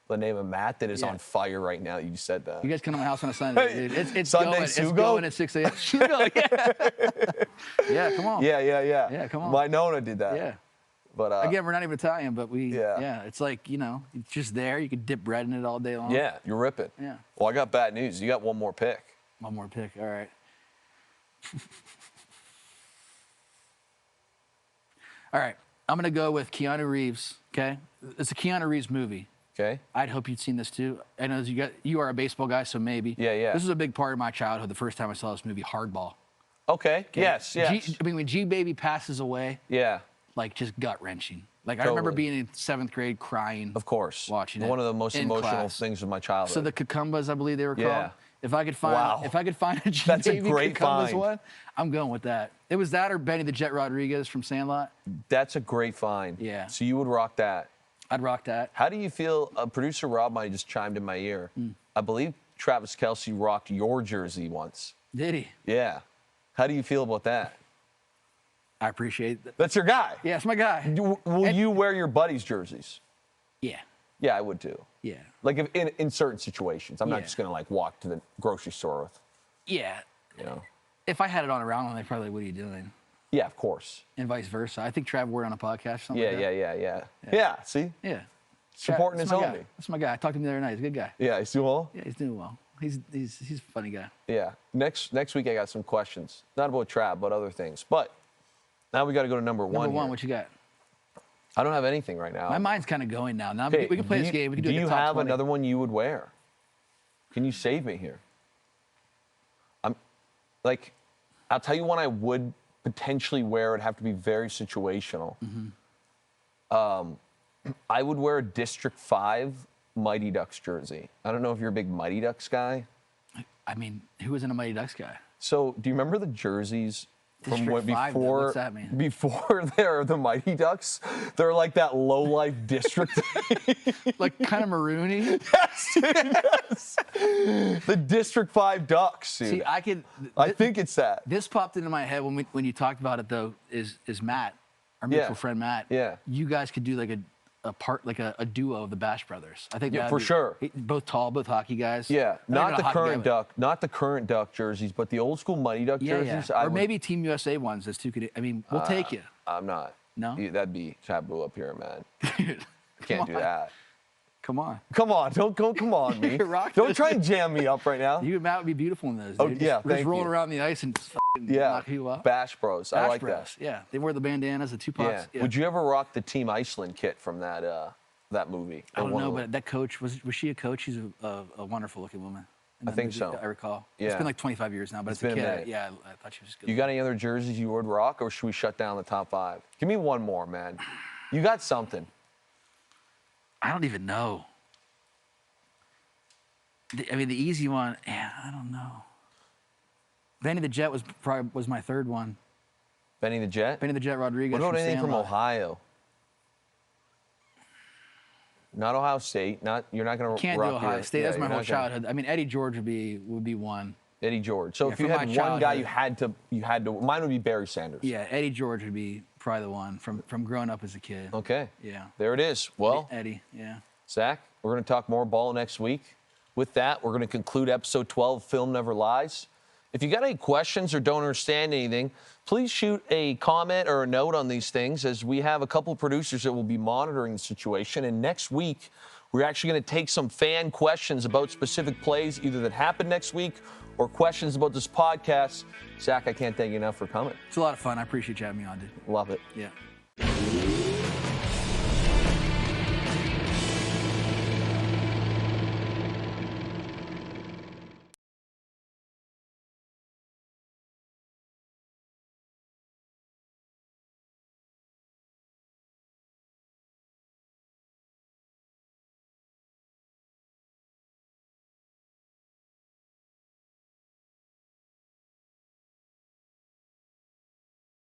the name of Matt that is Yeah. on fire right now. You said that. You guys come to my house on a Sunday, dude. It's Sunday going. It's Sugo? going at 6 a.m. Sugo, yeah. Yeah, come on. Yeah. Yeah, come on. My Nona did that. Yeah. But Again, we're not even Italian, but Yeah. it's like, it's just there. You could dip bread in it all day long. yeah, you're ripping. Yeah. Well, I got bad news. You got one more pick. One more pick. All right. All right. I'm going to go with Keanu Reeves, okay? It's a Keanu Reeves movie. Okay. I'd hope you'd seen this too. I know you are a baseball guy, so maybe. Yeah. This was a big part of my childhood, the first time I saw this movie, Hardball. Okay. Yes. When G Baby passes away, Yeah. like just gut-wrenching. Like I Totally. remember being in 7th grade crying. Of course. Watching it One of the most in emotional class. things of my childhood. So the Cucumbas, I believe they were called. Yeah. If I could find a G That's a Baby great Cucumbas find. one, I'm going with that. It was that or Benny the Jet Rodriguez from Sandlot. That's a great find. Yeah. So you would rock that. I'd rock that. How do you feel? Producer Rob might have just chimed in my ear. I believe Travis Kelce rocked your jersey once. Did he? Yeah. How do you feel about that? I appreciate that. That's your guy. Yeah, it's my guy. Will you wear your buddies' jerseys? Yeah. Yeah, I would too. Yeah. Like if in certain situations. I'm not Yeah. just going to like walk to the grocery store with, Yeah. you know. If I had it on around, they'd probably, what are you doing? Yeah, of course. And vice versa. I think Trav wore it on a podcast or something like that. Yeah, see? Yeah. Supporting his That's my homie. guy. That's my guy. I talked to him the other night. He's a good guy. Yeah, he's doing well? Yeah, he's doing well. He's a funny guy. Yeah. Next week I got some questions. Not about Trav, but other things. But now we got to go to number one. Number one, here. what you got? I don't have anything right now. My mind's kind of going now. Now Okay, we can play this game. We can do Do like you a top have 20. another one you would wear? Can you save me here? I'll tell you one I would potentially wear. It'd have to be very situational. I would wear a District 5 Mighty Ducks jersey. I don't know if you're a big Mighty Ducks guy. I mean, who isn't a Mighty Ducks guy? So do you remember the jerseys from District 5, before? what's that mean? Before they're the Mighty Ducks, they're like that low life district. Like kind of maroony. Yes. The District 5 Ducks. Dude. See, I think it's that. This popped into my head when you talked about it though. Is Matt, our mutual friend Matt? Yeah. You guys could do like a duo of the Bash Brothers. I think Yeah, that'd for be- sure. Both tall, both hockey guys. Yeah, not the current Duck. not the current Duck jerseys, but the old school Mighty Duck jerseys. Or maybe Team USA ones. Those two could. I mean, we'll take you. I'm not. No? That'd be taboo up here, man. Dude, Can't do on. that. Come on. Come on, don't go. Come on, me. Rock Don't this. try and jam me up right now. You and Matt would be beautiful in those. Oh, Dude. yeah, Just thank rolling you. around the ice and just knock you up. Bash Bros. I Bash like Bros. that. Yeah, they wear the bandanas, the two pops. Yeah. Would you ever rock the Team Iceland kit from that movie? I Or don't one know, of but them? that coach was she a coach? She's a wonderful looking woman. in I that think movie, so. I recall. Yeah. It's been like 25 years now, but It's as a been a kid, minute. yeah, I thought she was good. You got any other jerseys you would rock, or should we shut down the top 5? Give me one more, man. You got something. I don't even know. I mean, the easy one. Yeah, I don't know. Benny the Jet was my third one. Benny the Jet? Benny the Jet Rodriguez. What about anything from Sandlot. Ohio? Not Ohio State. You're not gonna Can't do rock Ohio your- State. yeah, That's my you're whole not gonna- childhood. I mean, Eddie George would be one. Eddie George. So Yeah, if you from had my one guy, childhood. you had to. Mine would be Barry Sanders. Yeah, Eddie George would be probably the one from growing up as a kid. Okay. Yeah. There it is. Well, Eddie. Yeah. Zach, we're going to talk more ball next week. With that, we're going to conclude episode 12, Film Never Lies. If you got any questions or don't understand anything, please shoot a comment or a note on these things, as we have a couple of producers that will be monitoring the situation. And next week, we're actually going to take some fan questions about specific plays, either that happened next week or questions about this podcast. Zach, I can't thank you enough for coming. It's a lot of fun. I appreciate you having me on, dude. Love it. Yeah.